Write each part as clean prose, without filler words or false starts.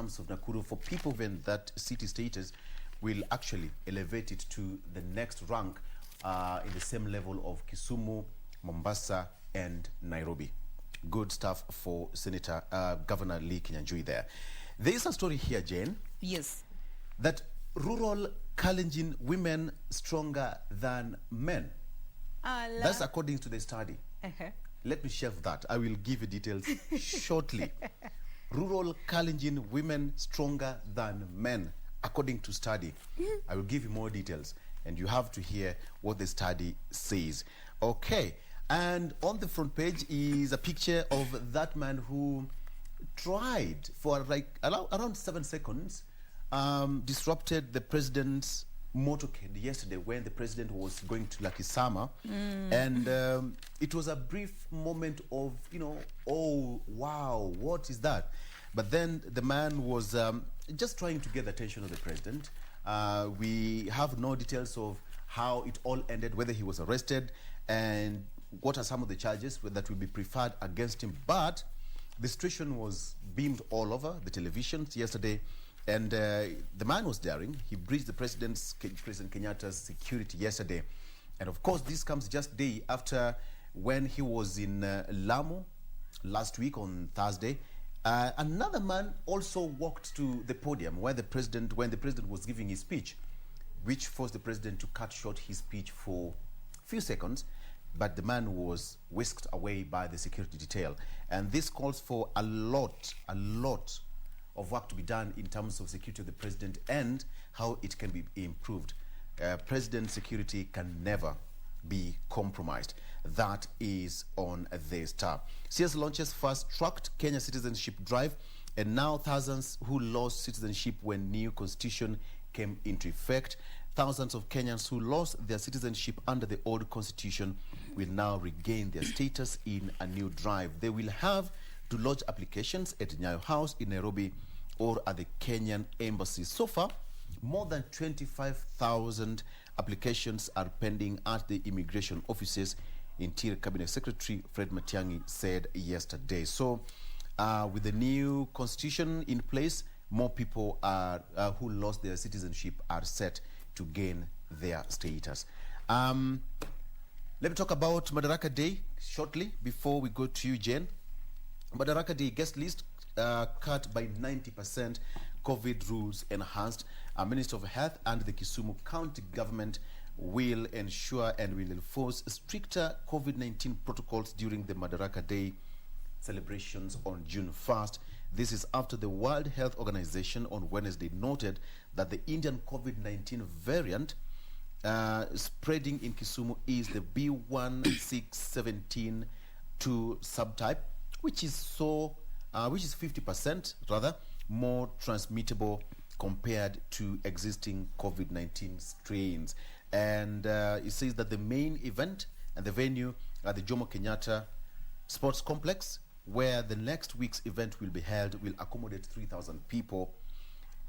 terms of Nakuru, for people when that city status will actually elevate it to the next rank in the same level of Kisumu, Mombasa, and Nairobi. Good stuff for Governor Lee Kinyanjui there. There is a story here, Jane. Yes. That rural Kalenjin women stronger than men. That's according to the study. Let me shelve that. I will give you details shortly. Rural Kalenjin women stronger than men, according to study. I will give you more details, and you have to hear what the study says. Okay, and on the front page is a picture of that man who tried for like around 7 seconds, disrupted the president's motorcade yesterday when the president was going to Lakisama. And it was a brief moment of, oh, wow, what is that? But then the man was just trying to get the attention of the president. We have no details of how it all ended, whether he was arrested, and what are some of the charges that will be preferred against him. But the situation was beamed all over the televisions yesterday. And the man was daring. He breached the President Kenyatta's security yesterday. And of course, this comes just day after when he was in Lamu last week on Thursday. Another man also walked to the podium when the president was giving his speech, which forced the president to cut short his speech for a few seconds. But the man was whisked away by the security detail. And this calls for a lot of work to be done in terms of security of the president and how it can be improved. President security can never be compromised. That is on the Star. CS launches fast-tracked Kenya citizenship drive, and now thousands who lost citizenship when new constitution came into effect. Thousands of Kenyans who lost their citizenship under the old constitution will now regain their status in a new drive. They will have to lodge applications at Nyayo House in Nairobi or at the Kenyan embassy. So far, more than 25,000 applications are pending at the immigration offices, Interior Cabinet Secretary Fred Matiang'i said yesterday. So with the new constitution in place, more people who lost their citizenship are set to gain their status. Let me talk about Madaraka Day shortly before we go to you, Jen. Madaraka Day guest list cut by 90%, COVID rules enhanced. Minister of Health and the Kisumu County government will ensure and will enforce stricter COVID-19 protocols during the Madaraka Day celebrations on June 1st. This is after the World Health Organization on Wednesday noted that the Indian COVID-19 variant spreading in Kisumu is the B1617-2 subtype, which is 50% rather more transmittable compared to existing COVID-19 strains. And it says that the main event and the venue at the Jomo Kenyatta Sports Complex, where the next week's event will be held, will accommodate 3,000 people,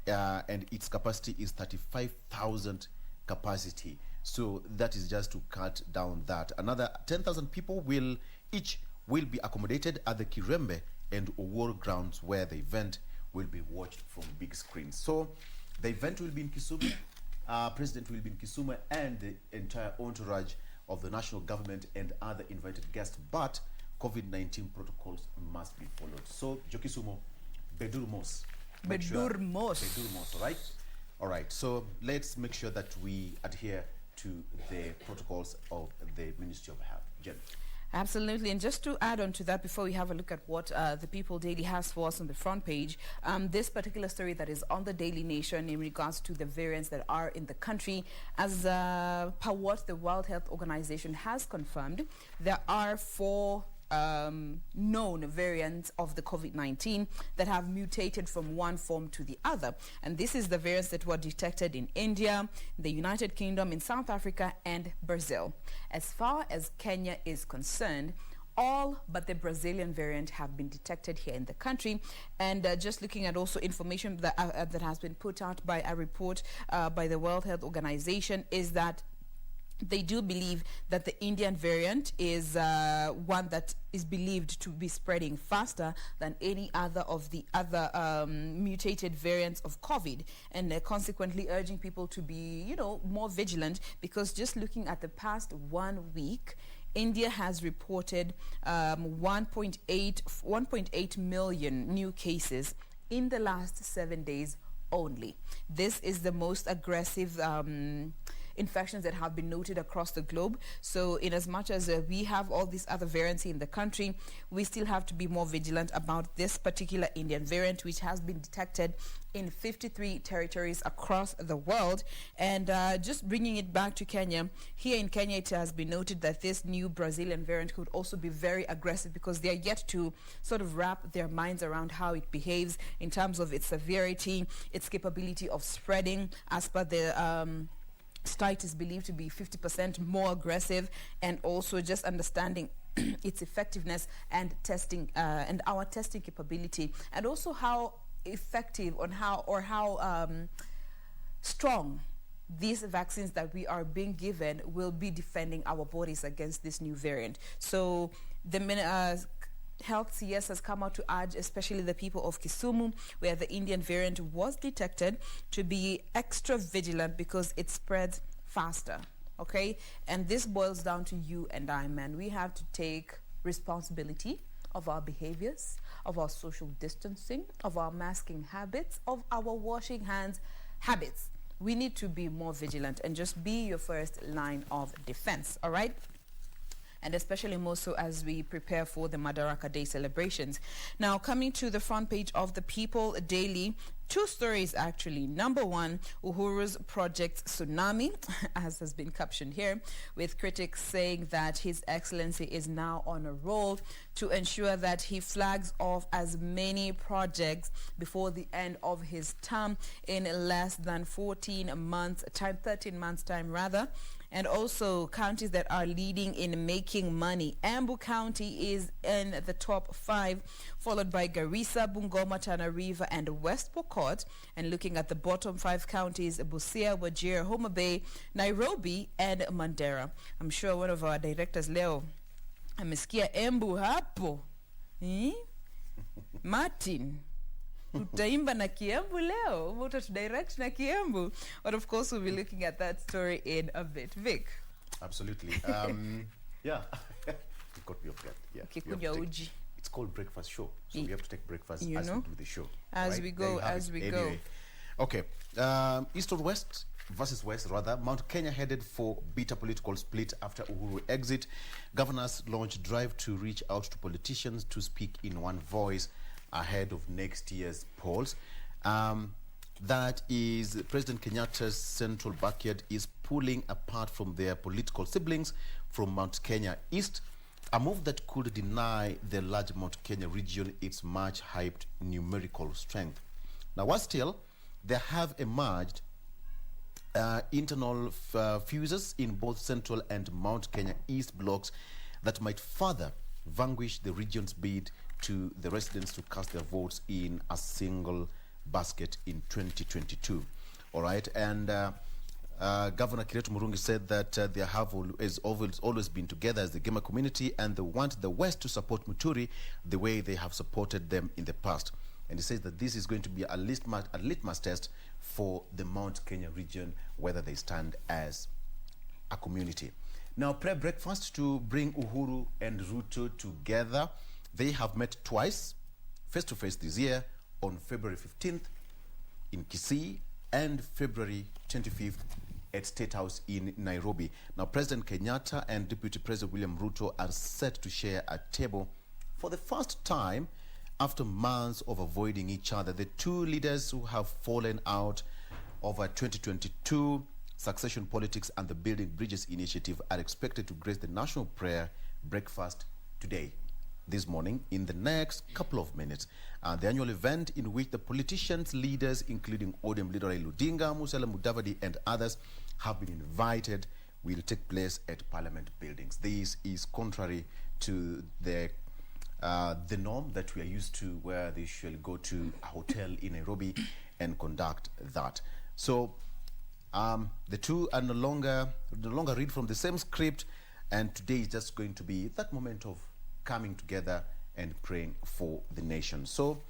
and its capacity is 35,000 capacity. So that is just to cut down that. Another 10,000 people will be accommodated at the Kirembe and Oworo grounds, where the event will be watched from big screens. So the event will be in Kisumu, President will be in Kisumu, and the entire entourage of the national government and other invited guests, but COVID-19 protocols must be followed. So, Jokisumo, Bedurmos. Bedurmos. Bedurmos, right? All right, so let's make sure that we adhere to the protocols of the Ministry of Health. Jen. Absolutely. And just to add on to that, before we have a look at what the People Daily has for us on the front page, this particular story that is on the Daily Nation in regards to the variants that are in the country, as per what the World Health Organization has confirmed, there are 4 known variants of the COVID-19 that have mutated from one form to the other. And this is the variants that were detected in India, the United Kingdom, in South Africa, and Brazil. As far as Kenya is concerned, all but the Brazilian variant have been detected here in the country. And just looking at also information that has been put out by a report by the World Health Organization is that they do believe that the Indian variant is one that is believed to be spreading faster than any other of the other mutated variants of COVID, and consequently urging people to be, more vigilant, because just looking at the past 1 week, India has reported 1.8 million new cases in the last 7 days only. This is the most aggressive infections that have been noted across the globe. So in as much as we have all these other variants in the country, we still have to be more vigilant about this particular Indian variant, which has been detected in 53 territories across the world. And just bringing it back to Kenya, here in Kenya it has been noted that this new Brazilian variant could also be very aggressive, because they are yet to sort of wrap their minds around how it behaves in terms of its severity, its capability of spreading. As per the site, is believed to be 50% more aggressive, and also just understanding its effectiveness and testing and our testing capability, and also how effective on how strong these vaccines that we are being given will be defending our bodies against this new variant. So the Health CS has come out to urge especially the people of Kisumu, where the Indian variant was detected, to be extra vigilant because it spreads faster. Okay? And this boils down to you and I, man. We have to take responsibility of our behaviors, of our social distancing, of our masking habits, of our washing hands habits. We need to be more vigilant and just be your first line of defense. All right? And especially more so as we prepare for the Madaraka Day celebrations. Now, coming to the front page of the People Daily, two stories actually. Number one, Uhuru's Project Tsunami, as has been captioned here, with critics saying that His Excellency is now on a roll to ensure that he flags off as many projects before the end of his term in less than 13 months time rather. And also counties that are leading in making money. Embu County is in the top 5, followed by Garissa, Bungoma, Tana River, and West Pokot. And looking at the bottom 5 counties, Busia, Wajir, Homa Bay, Nairobi, and Mandera. I'm sure one of our directors, Leo, amesikia Embu hapo. Martin. Utaimba na Kiembu leo, utatudirect na Kiembu. But of course, we'll be looking at that story in a bit. Vic. Absolutely. Yeah. You got me off guard. Yeah. It's called breakfast show. So we have to take breakfast as we do the show. As we go. Okay. East or West versus West, rather. Mount Kenya headed for bitter political split after Uhuru exit. Governors launched drive to reach out to politicians to speak in one voice ahead of next year's polls. That is, President Kenyatta's central backyard is pulling apart from their political siblings from Mount Kenya East, a move that could deny the large Mount Kenya region its much-hyped numerical strength. Now, while still, there have emerged internal fuses in both Central and Mount Kenya East blocks that might further vanquish the region's bid to the residents to cast their votes in a single basket in 2022. All right, and Governor Kiretu Murungi said that they have always been together as the Gema community, and they want the West to support Muturi the way they have supported them in the past. And he says that this is going to be a litmus test for the Mount Kenya region, whether they stand as a community. Now, pre-breakfast to bring Uhuru and Ruto together. They have met twice, face-to-face this year, on February 15th in Kisii and February 25th at State House in Nairobi. Now, President Kenyatta and Deputy President William Ruto are set to share a table for the first time after months of avoiding each other. The two leaders who have fallen out over 2022 succession politics and the Building Bridges initiative are expected to grace the national prayer breakfast today, this morning, in the next couple of minutes. The annual event in which the politicians, leaders, including ODM leader Raila Odinga, Musalia Mudavadi, and others have been invited, will take place at Parliament buildings. This is contrary to the norm that we are used to, where they usually go to a hotel in Nairobi and conduct that. So The two are no longer read from the same script, and today is just going to be that moment of coming together and praying for the nation. So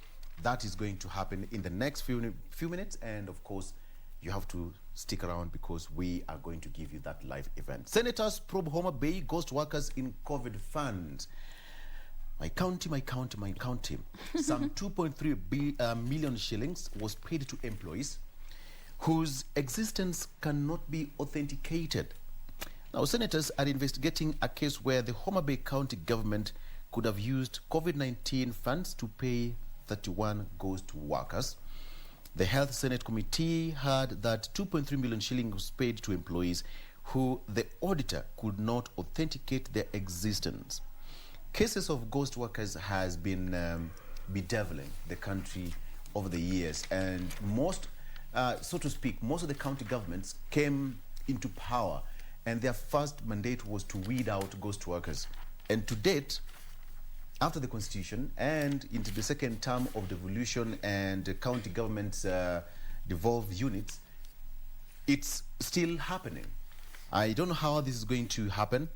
that is going to happen in the next few minutes, and of course you have to stick around because we are going to give you that live event. Senators probe Homa Bay ghost workers in COVID funds. My county. Some 2.3 million shillings was paid to employees whose existence cannot be authenticated. Now, senators are investigating a case where the Homa Bay County government could have used COVID-19 funds to pay 31 ghost workers. The Health Senate Committee heard that 2.3 million shillings was paid to employees who the auditor could not authenticate their existence. Cases of ghost workers has been bedeviling the country over the years, and most, so to speak, most of the county governments came into power, and their first mandate was to weed out ghost workers. And to date, after the constitution and into the second term of devolution and the county government's devolved units, it's still happening. I don't know how this is going to happen,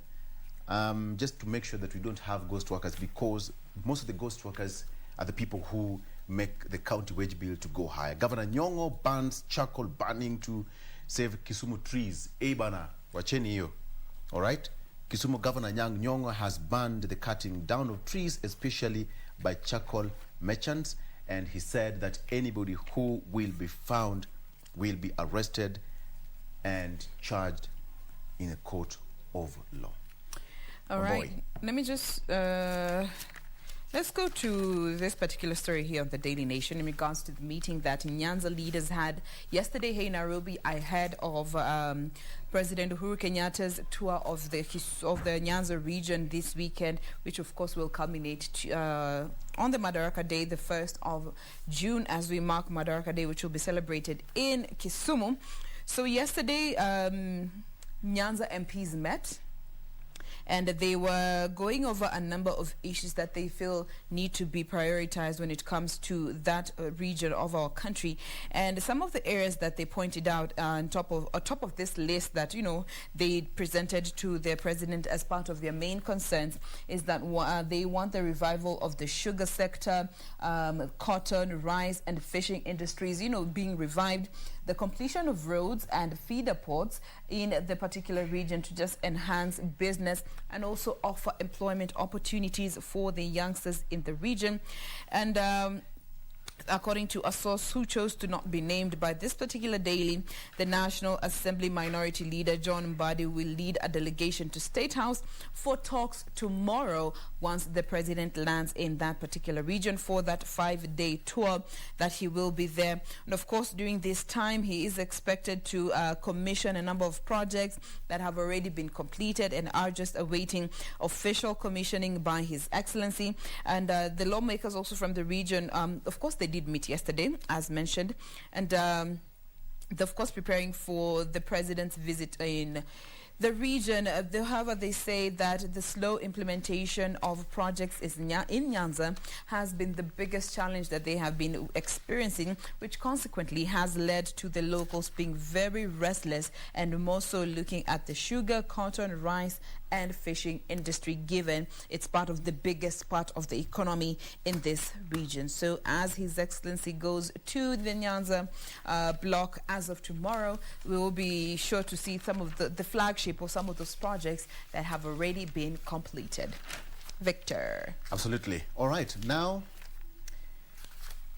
just to make sure that we don't have ghost workers, because most of the ghost workers are the people who make the county wage bill to go higher. Governor Nyong'o bans charcoal burning to save Kisumu trees. Bana, wacheni hiyo. All right? Kisumu Governor Nyong'o has banned the cutting down of trees, especially by charcoal merchants, and he said that anybody who will be found will be arrested and charged in a court of law. All right. Let me just let's go to this particular story here on the Daily Nation in regards to the meeting that Nyanza leaders had yesterday here in Nairobi ahead of President Uhuru Kenyatta's tour of the Nyanza region this weekend, which of course will culminate on the Madaraka Day, the 1st of June, as we mark Madaraka Day, which will be celebrated in Kisumu. So yesterday, Nyanza MPs met, and they were going over a number of issues that they feel need to be prioritized when it comes to that region of our country. And some of the areas that they pointed out on top of this list that, you know, they presented to their president as part of their main concerns is that they want the revival of the sugar sector, cotton, rice, and fishing industries, you know, being revived, the completion of roads and feeder ports in the particular region to just enhance business and also offer employment opportunities for the youngsters in the region. And according to a source who chose to not be named by this particular daily, the National Assembly Minority Leader John Mbadi will lead a delegation to State House for talks tomorrow once the president lands in that particular region for that 5-day tour that he will be there. And of course, during this time, he is expected to commission a number of projects that have already been completed and are just awaiting official commissioning by His Excellency. And the lawmakers also from the region, of course, they did meet yesterday, as mentioned, and they're of course preparing for the president's visit in the region. However, they say that the slow implementation of projects in Nyanza has been the biggest challenge that they have been experiencing, which consequently has led to the locals being very restless and more so looking at the sugar, cotton, rice, and fishing industry, given it's part of the biggest part of the economy in this region. So as His Excellency goes to the Nyanza block as of tomorrow, we will be sure to see some of the flagship or some of those projects that have already been completed. Victor. Absolutely. All right. Now,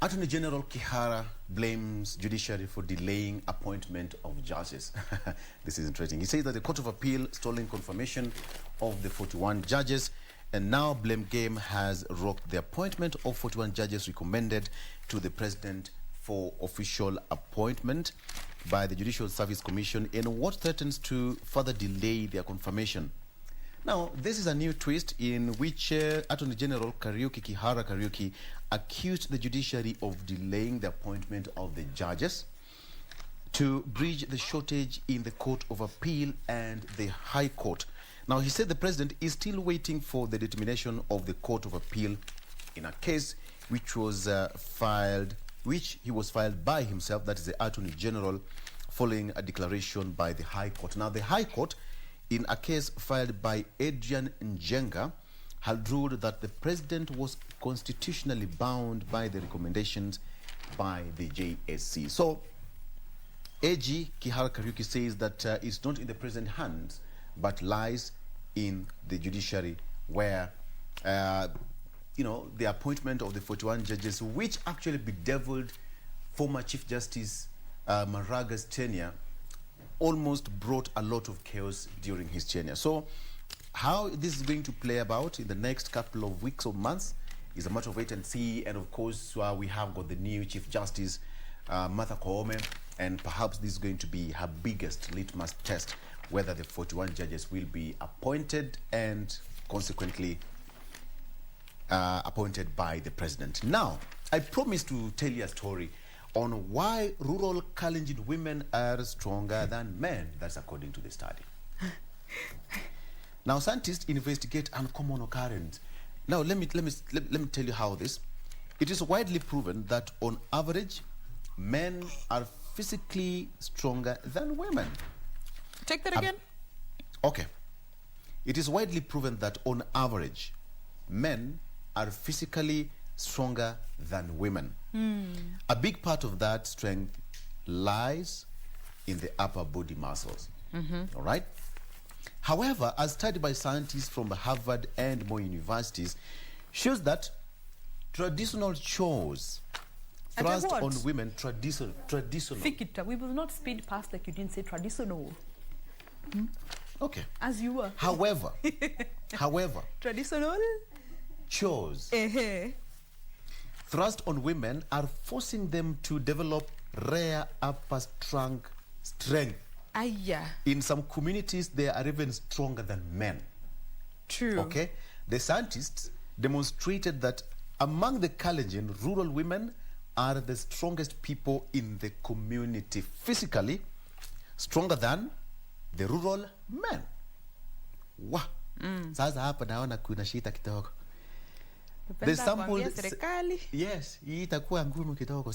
Attorney General Kihara blames judiciary for delaying appointment of judges. This is interesting. He says that the Court of Appeal stolen confirmation of the 41 judges, and now blame game has rocked the appointment of 41 judges recommended to the president for official appointment by the Judicial Service Commission in what threatens to further delay their confirmation. Now, this is a new twist in which Attorney General Kihara Kariuki accused the judiciary of delaying the appointment of the judges to bridge the shortage in the Court of Appeal and the High Court. Now, he said the president is still waiting for the determination of the Court of Appeal in a case which he was filed by himself, that is the Attorney General, following a declaration by the High Court. Now, the High Court, in a case filed by Adrian Njenga, had ruled that the president was constitutionally bound by the recommendations by the JSC. So, AG Kihara Kariuki says that it's not in the president's hands, but lies in the judiciary, where, the appointment of the 41 judges, which actually bedeviled former Chief Justice Maraga's tenure, almost brought a lot of chaos during his tenure. So, how this is going to play about in the next couple of weeks or months is a matter of wait and see. And of course, we have got the new Chief Justice, Martha Koome, and perhaps this is going to be her biggest litmus test, whether the 41 judges will be appointed and consequently appointed by the president. Now, I promised to tell you a story on why rural Kalenjin women are stronger than men. That's according to the study. Now, scientists investigate uncommon occurrence. Now, let me tell you how this. It is widely proven that on average, men are physically stronger than women. Take that again. Okay. It is widely proven that on average, men are physically stronger than women. A big part of that strength lies in the upper body muscles. All right? However, a study by scientists from Harvard and more universities shows that traditional chores thrust on women, traditional. Fikita, we will not speed past like you didn't say traditional. Okay. As you were. However, traditional chores thrust on women are forcing them to develop rare upper trunk strength. In some communities, they are even stronger than men. True. Okay? The scientists demonstrated that among the Kalenjin, rural women are the strongest people in the community, physically stronger than the rural men. Wow. Sasa hapa naona kuna shida kidogo. They sampled, yes, itakuwa ngumu kidogo.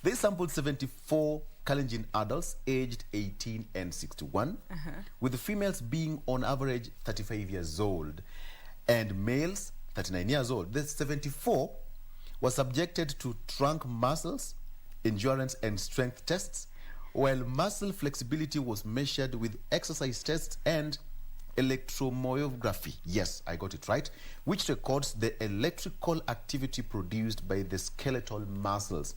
They sampled 74 Kalenjin adults aged 18 and 61, with the females being on average 35 years old and males 39 years old. The 74 were subjected to trunk muscles, endurance and strength tests, while muscle flexibility was measured with exercise tests and electromyography. Yes, I got it right, which records the electrical activity produced by the skeletal muscles.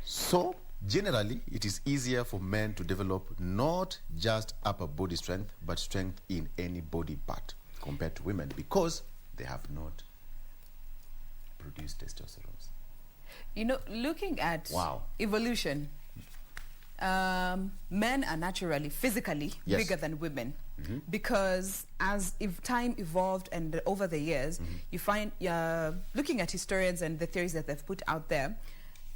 So, generally, it is easier for men to develop not just upper body strength, but strength in any body part compared to women because they have not produced testosterone. You know, looking at evolution, men are naturally, physically bigger than women because as time evolved and over the years, you find, looking at historians and the theories that they've put out there,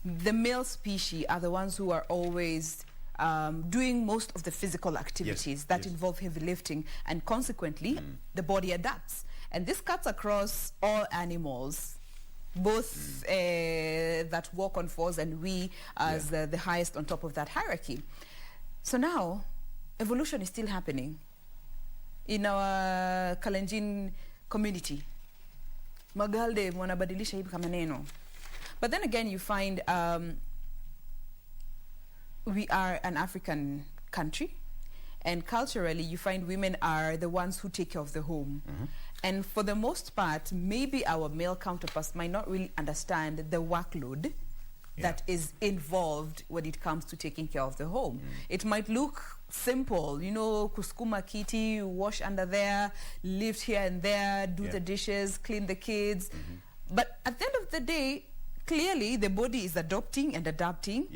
the male species are the ones who are always doing most of the physical activities that involve heavy lifting, and consequently, the body adapts. And this cuts across all animals, both that walk on fours and we as the highest on top of that hierarchy. So now, evolution is still happening in our Kalenjin community. Magalde wanabadilisha hivi kama neno. But then again, you find we are an African country, and culturally, you find women are the ones who take care of the home. And for the most part, maybe our male counterparts might not really understand the workload that is involved when it comes to taking care of the home. It might look simple, you know, kuskuma kiti, wash under there, lift here and there, do the dishes, clean the kids. But at the end of the day, clearly the body is adopting and adapting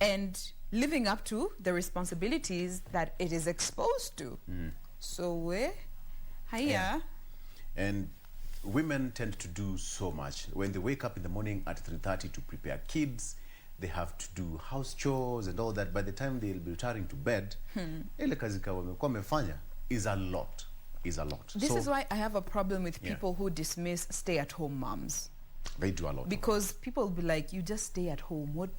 and living up to the responsibilities that it is exposed to. So, and women tend to do so much. When they wake up in the morning at 3:30 to prepare kids, they have to do house chores and all that. By the time they'll be retiring to bed, ile kazi wamekuwa wamefanya is a lot. This is why I have a problem with people who dismiss stay-at-home moms. They do a lot. Because people will be like, you just stay at home. What?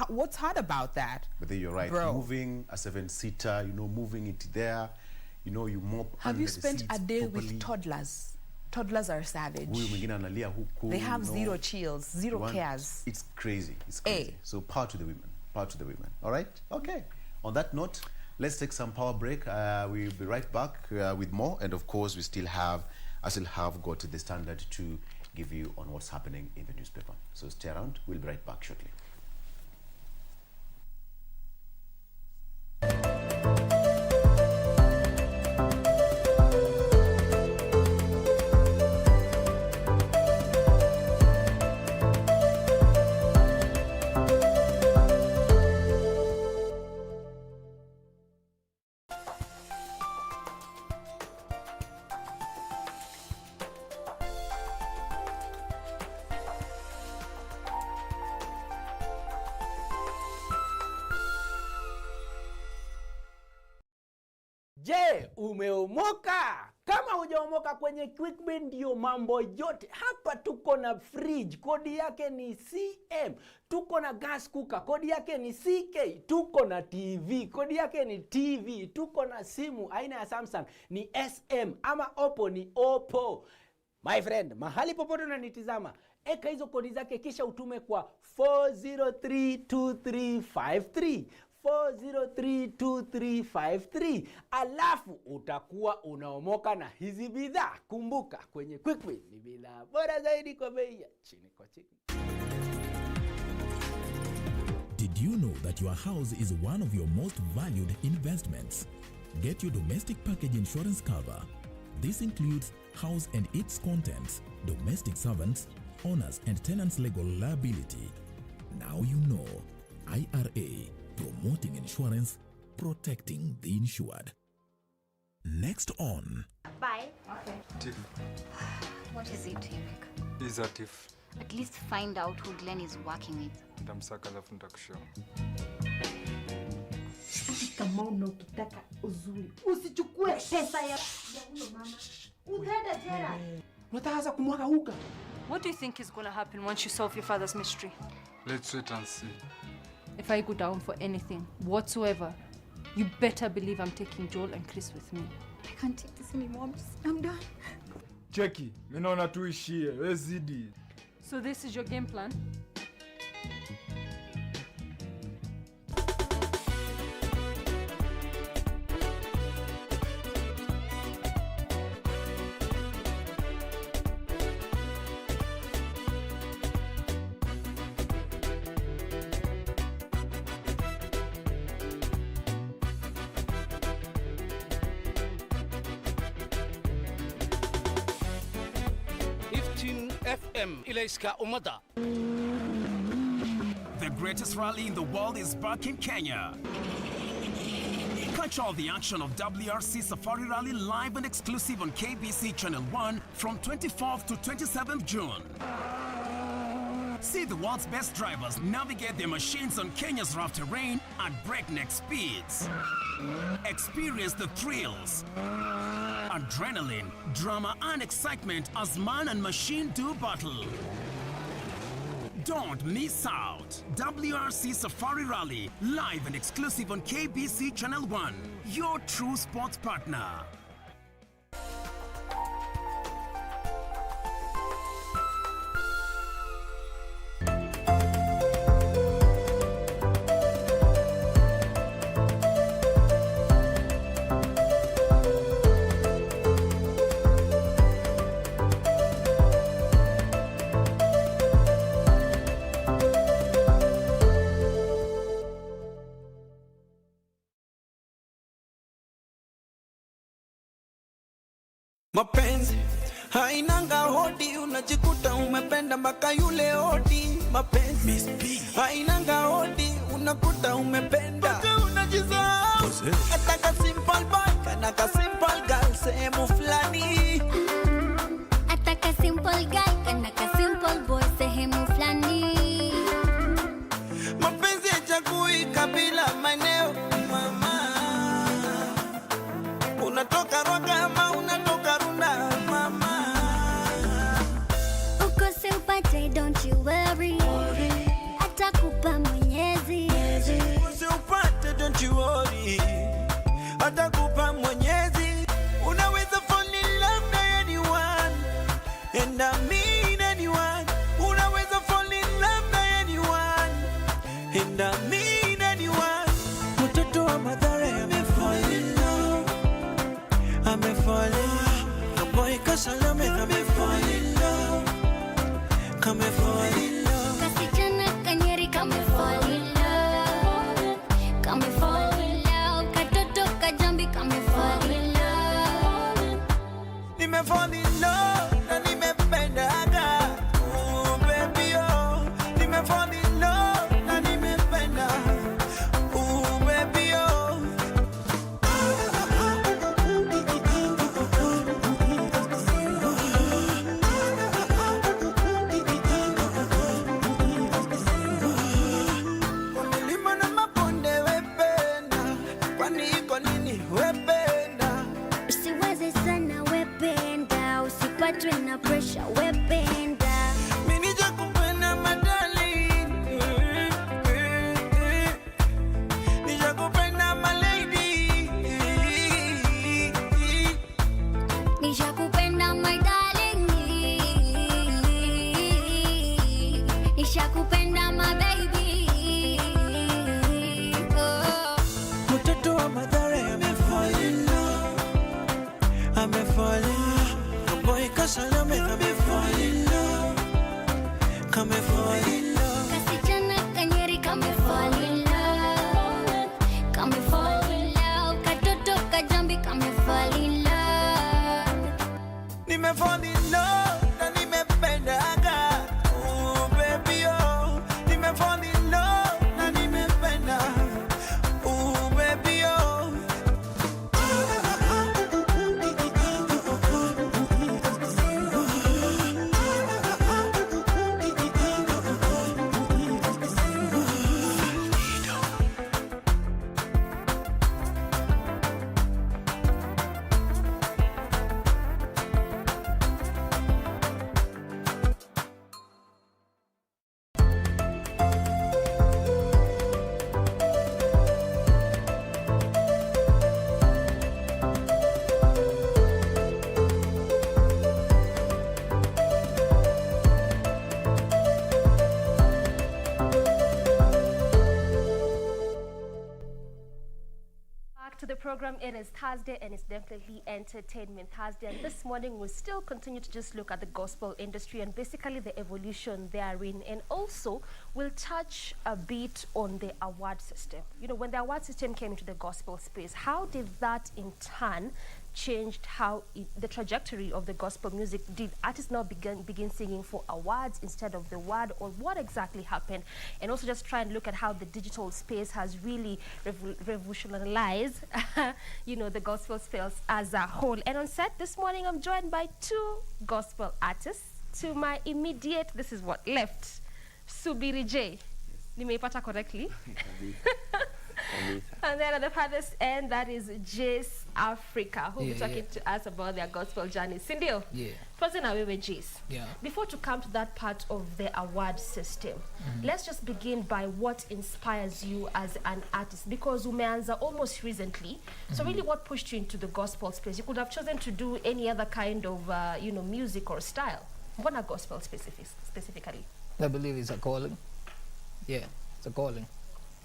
what's hard about that? But then you're right. Bro. Moving a 7-seater, moving it there, you mop. Have you spent a day with toddlers? Toddlers are savage. They have zero chills, zero cares. It's crazy. It's crazy. So power to the women. Power to the women. All right? Okay. On that note, let's take some power break. We'll be right back with more. And of course, I still have got the standard to give you on what's happening in the newspaper. So stay around. We'll be right back shortly. Je, umeomoka? Kama hujaomoka kwenye QuickBin ndio mambo yote. Hapa tuko na fridge, kodi yake ni CM. Tuko na gas cooker, kodi yake ni CK. Tuko na TV, kodi yake ni TV. Tuko na simu aina ya Samsung ni SM ama Oppo ni Oppo. My friend, mahali popote unanitizama, eka hizo kodi zake kisha utume kwa 4032353. 4032353, alafu utakuwa unaomoka na hizi bidhaa. Kumbuka, kwenye QuickBin ni bidhaa bora zaidi kwa bei ya chini kwa chini. Did you know that your house is one of your most valued investments? Get your domestic package insurance cover. This includes house and its contents, domestic servants, owners and tenants' legal liability. Now you know. IRA. Promoting insurance, protecting the insured. Next on. Bye. Okay. Tiff. What is it, Eric? Is that Tiff? At least find out who Glenn is working with. Ndamsaka alafu nitakushow. Kama unataka uzuri, usichukue pesa ya huyo mama. Utaenda jela. Unataka kumwaga uga. What do you think is going to happen once you solve your father's mystery? Let's wait and see. If I go down for anything whatsoever, you better believe I'm taking Joel and Chris with me. I can't take this anymore. I'm done. Cheki, mimi naona tuishie. Wewe zidi. So this is your game plan? FM Ilaiska Umada. The greatest rally in the world is back in Kenya. Catch all the action of WRC Safari Rally live and exclusive on KBC Channel 1 from 24th to 27th June. See the world's best drivers navigate their machines on Kenya's rough terrain at breakneck speeds. Experience the thrills, adrenaline, drama and excitement as man and machine do battle. Don't miss out. WRC Safari Rally, live and exclusive on KBC Channel 1, your true sports partner. Mapenzi hainanga hodi, unajikuta umependa mpaka yule hodi. Mapenzi hainanga hodi, unakuta umependa mpaka unajisahau. Ataka simple boy kana ka simple girl sehemu fulani. Ataka simple guy kana ka simple boy sehemu fulani. Mapenzi hachagui kabila, maeneo, mama. Unatoka Rwaka ama unatoka Runda, mama. Ukose upate, don't you worry. Atakupa kushinda mimi na anyone. Mtoto wa Mathare amefall in love, amefall in love. The boy Kasalame amefall in love, amefall in love. Kasichana Kanyeri kamefall in love, kamefall in love. Katoto Kajambi kamefall in love. Nimefall in love na nimependaga. Oh baby oh, nimefall in love na nimependa. Oh baby oh. Milima na mabonde wependa, kwani iko nini wependa? Usiwaze sana wependa, usipatwe na pressure wependa. Mimi nijakupenda madali, nijakupenda my lady, Nishakupenda my darling, nishakupenda my baby. Oh. mtoto wa Mathare amefall in love, amefall in love. The boy Kasalame amefall in love, amefall in love. Kasichana Kanyeri kamefall in love, kamefall in love. Katoto Kajambi kamefall in love. Nimefall in love na nimependaga. Oh baby oh, nimefall in love na nimependa. Oh baby oh. Back to the program. It is Thursday and it's definitely Entertainment Thursday, and this morning we'll still continue to just look at the gospel industry and basically the evolution therein, and also we'll touch a bit on the award system. You know, when the award system came into the gospel space, how did that in turn changed how the trajectory of the gospel music? Did artists now begin singing for awards instead of the word, or what exactly happened? And also just try and look at how the digital space has really revolutionized you know, the gospel space as a whole. And on set this morning I'm joined by two gospel artists. To my immediate, this is what left, Subiri J. Nimeipata correctly? And then at the farthest end, that is Jace Africa, who will be talking to us about their gospel journey. Sindio? Yeah. Present away with Jace. Yeah. Before to come to that part of the award system, let's just begin by what inspires you as an artist, because umeanza almost recently. So really, what pushed you into the gospel space? You could have chosen to do any other kind of, you know, music or style. What are gospel specifically? I believe it's a calling. Yeah, it's a calling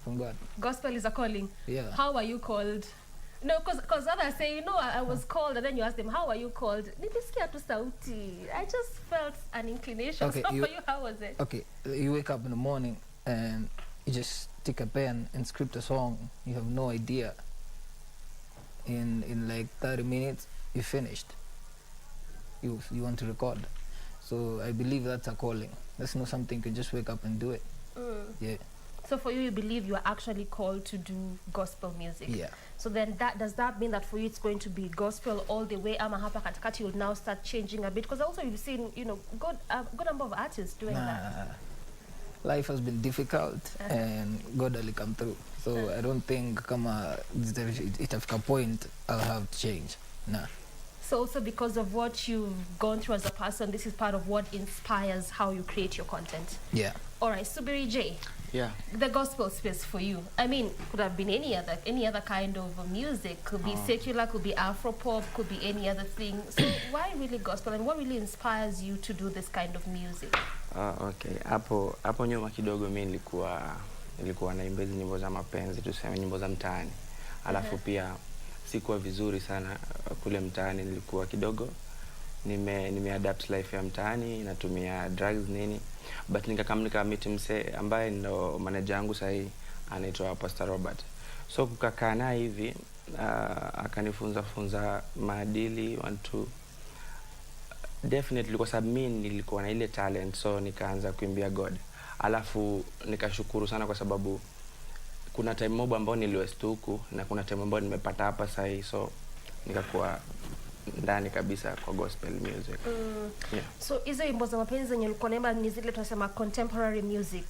from God. Gospel is a calling. Yeah. How are you called? No, because others say, you know, I was called, and then you ask them, how are you called? Nilisikia tu sauti. I just felt an inclination. Okay, So for you, how was it? Okay, you wake up in the morning and you just take a pen and script a song. You have no idea. In like 30 minutes, you finished. You want to record. So I believe that's a calling. That's not something you can just wake up and do it. Yeah. So for you, you believe you are actually called to do gospel music. Yeah. So then does that mean that for you it's going to be gospel all the way? Ama hapa katikati you'll now start changing a bit? Because also you've seen, you know, good number of artists doing that. Life has been difficult and God will come through. So I don't think it have a point I'll have to change. Nah. So also because of what you've gone through as a person, this is part of what inspires how you create your content. Yeah. All right, Subiri J. Yeah. The gospel space for you. I mean, could have been any other kind of music. Could be secular, could be Afro-pop, could be any other thing. So why really gospel, and what really inspires you to do this kind of music? Okay. Hapo nyuma kidogo mimi nilikuwa nilikuwa naimba hizo nyimbo za mapenzi, tuseme nyimbo za mtaani. Alafu pia sikuwa vizuri sana kule mtaani, nilikuwa kidogo nimeadapt life ya mtaani, natumia drugs nini, but nikakamnika meet mse ambaye ndo manager wangu sahi, anaitwa Pastor Robert. So kukakaa naye hivi akanifunza maadili, want to definitely, kwa sababu mimi nilikuwa na ile talent, so nikaanza kuimbia God. Alafu nikashukuru sana kwa sababu kuna time mob ambao niliwestuku na kuna time ambao nimepata hapa sahi, so nikakuwa ndani kabisa kwa gospel music. Yeah. So hizo wimbo za mapenzi zenye ulikuwa naimba ni zile tunasema contemporary music?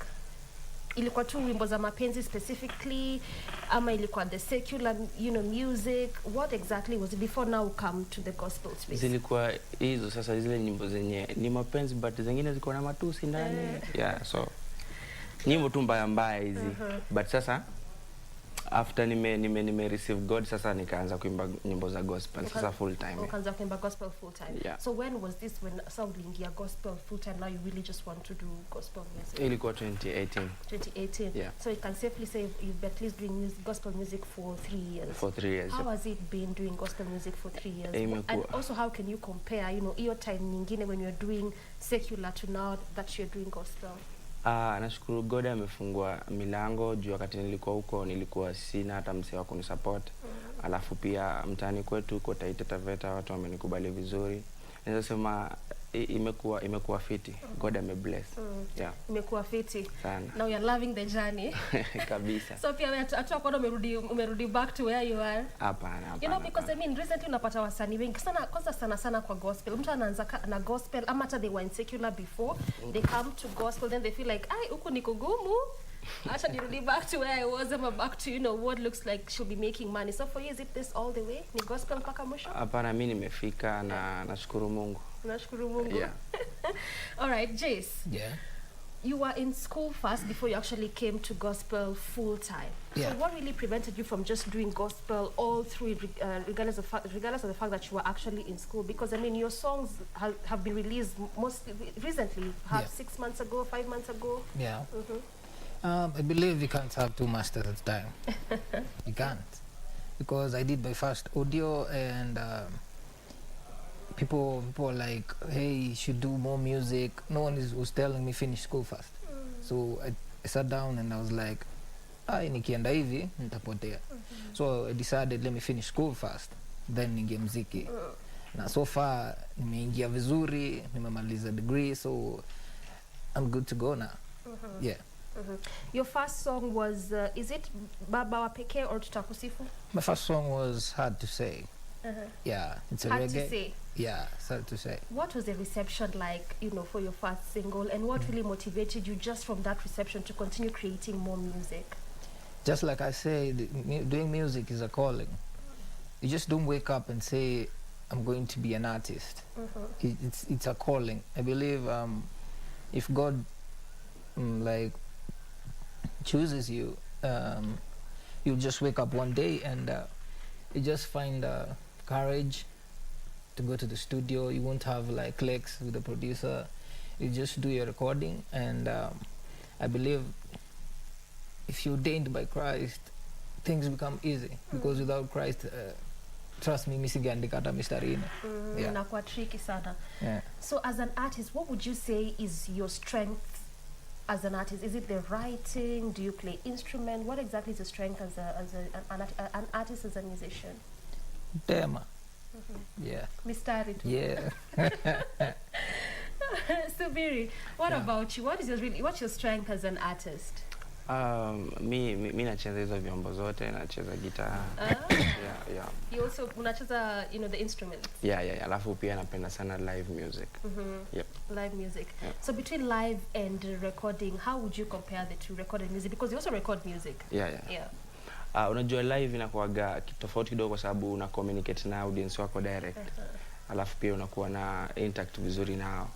Ilikuwa tu wimbo za mapenzi specifically, ama ilikuwa the secular, music? What exactly was it before now come to the gospel space? Zilikuwa hizo sasa, zile nyimbo zenye ni mapenzi but zingine ziko na matusi ndani. Yeah, so nyimbo tu mbaya hizi. But sasa after nime receive God, sasa nikaanza kuimba nyimbo za gospel sasa full time. Ukaanza kuimba gospel full time. Yeah. So when was this, when uliingia gospel full time, now you really just want to do gospel music? Ilikuwa 2018. 2018. Yeah. So you can safely say you've been at least doing gospel music for 3 years. For 3 years. How has it been doing gospel music for 3 years? And also, how can you compare, your time nyingine when you're doing secular to now that you're doing gospel? Nashukuru God amefungua milango juu wakati nilikuwa huko nilikuwa sina hata msee wa kunisupport. Alafu pia mtaani kwetu kwa Taita Taveta watu wamenikubali vizuri. Naweza sema imekuwa fiti. God amebless. Yeah. Imekuwa fiti. Sana. Now you're loving the journey. Kabisa. So pia hata kwa umerudi back to where you are. Hapana. Because I mean recently unapata wasanii wengi sana kwa gospel. Mtu anaanza na gospel ama hata they were in secular before, they come to gospel, then they feel like huku niko gumu. Acha nirudi back to where I was, I'm back to what looks like she'll be making money. So for you, is it this all the way? Ni gospel mpaka mwisho? Hapana, mimi nimefika na nashukuru Mungu. Nashukuru Mungu. Yeah. All right, Jace. Yeah. You were in school first before you actually came to gospel full time. Yeah. So what really prevented you from just doing gospel all through, regardless of the fact that you were actually in school? Because I mean, your songs have been released recently, 6 months ago, 5 months ago. Yeah. I believe you can't have 2 masters at a time. You can't, because I did my first audio and people were like, hey, you should do more music. No one was telling me finish school first. So I sat down and I was like, nikienda hivi nitapotea. So I decided, let me finish school first, then ningie muziki. Na so far nimeingia vizuri, nimemaliza degree, so I'm good to go now. Yeah. Your first song was, is it Baba wa Pekee or Tutakusifu? My first song was Hard to Say. Yeah, it's a Hard reggae. to Say. Yeah, it's hard to say. What was the reception like, for your first single, and what really motivated you just from that reception to continue creating more music? Just like I say, doing music is a calling. You just don't wake up and say, I'm going to be an artist. It's a calling. I believe if God chooses you, you'll just wake up one day and you just find courage to go to the studio. You won't have clicks with the producer. You just do your recording, and I believe if you're ordained by Christ, things become easy, because without Christ, trust me, misingeandika hata mistari ine. Inakuwa tricky sana. Yeah. So as an artist, what would you say is your strength as an artist? Is it the writing? Do you play instrument? What exactly is your strength as an artist, as a musician? Tema. Yeah. Mistari tu. Yeah. Subiri, what about you? What's your strength as an artist? Mi nacheza hizo vyombo zote, nacheza gitaa. Yeah. You also unacheza, the instruments. Yeah. Alafu pia napenda sana live music. Yep. Live music. Yeah. So between live and recording, how would you compare the two, recorded music? Because you also record music. Yeah. Unajua live inakuwaga tofauti kidogo kwa sababu una communicate na audience wako direct. Alafu pia unakuwa na interact vizuri nao.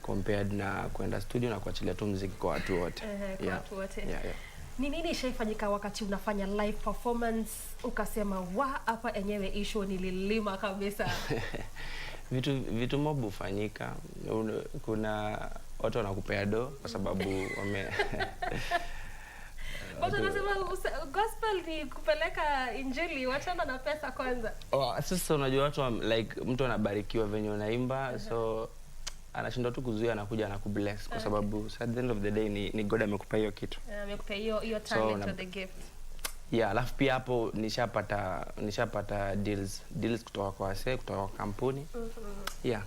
Compared na kwenda studio na kuachilia tu muziki kwa watu wote. Kwa watu wote. Yeah. Ni nini ishaifanyika wakati unafanya live performance ukasema hapa enyewe issue nililima kabisa? Vitu mob hufanyika. Kuna watu wanakupea do kwa sababu Watu wanasema gospel ni kupeleka injili, wachana na pesa kwanza. Sasa unajua watu like mtu anabarikiwa venye unaimba, so anashindwa tu kuzuia, anakuja anakubless kwa sababu at the end of the day ni God amekupa hiyo kitu. Amekupa hiyo talent or the gift. Yeah, alafu pia hapo nishapata deals kutoka kwa wase, kutoka kwa kampuni. Yeah.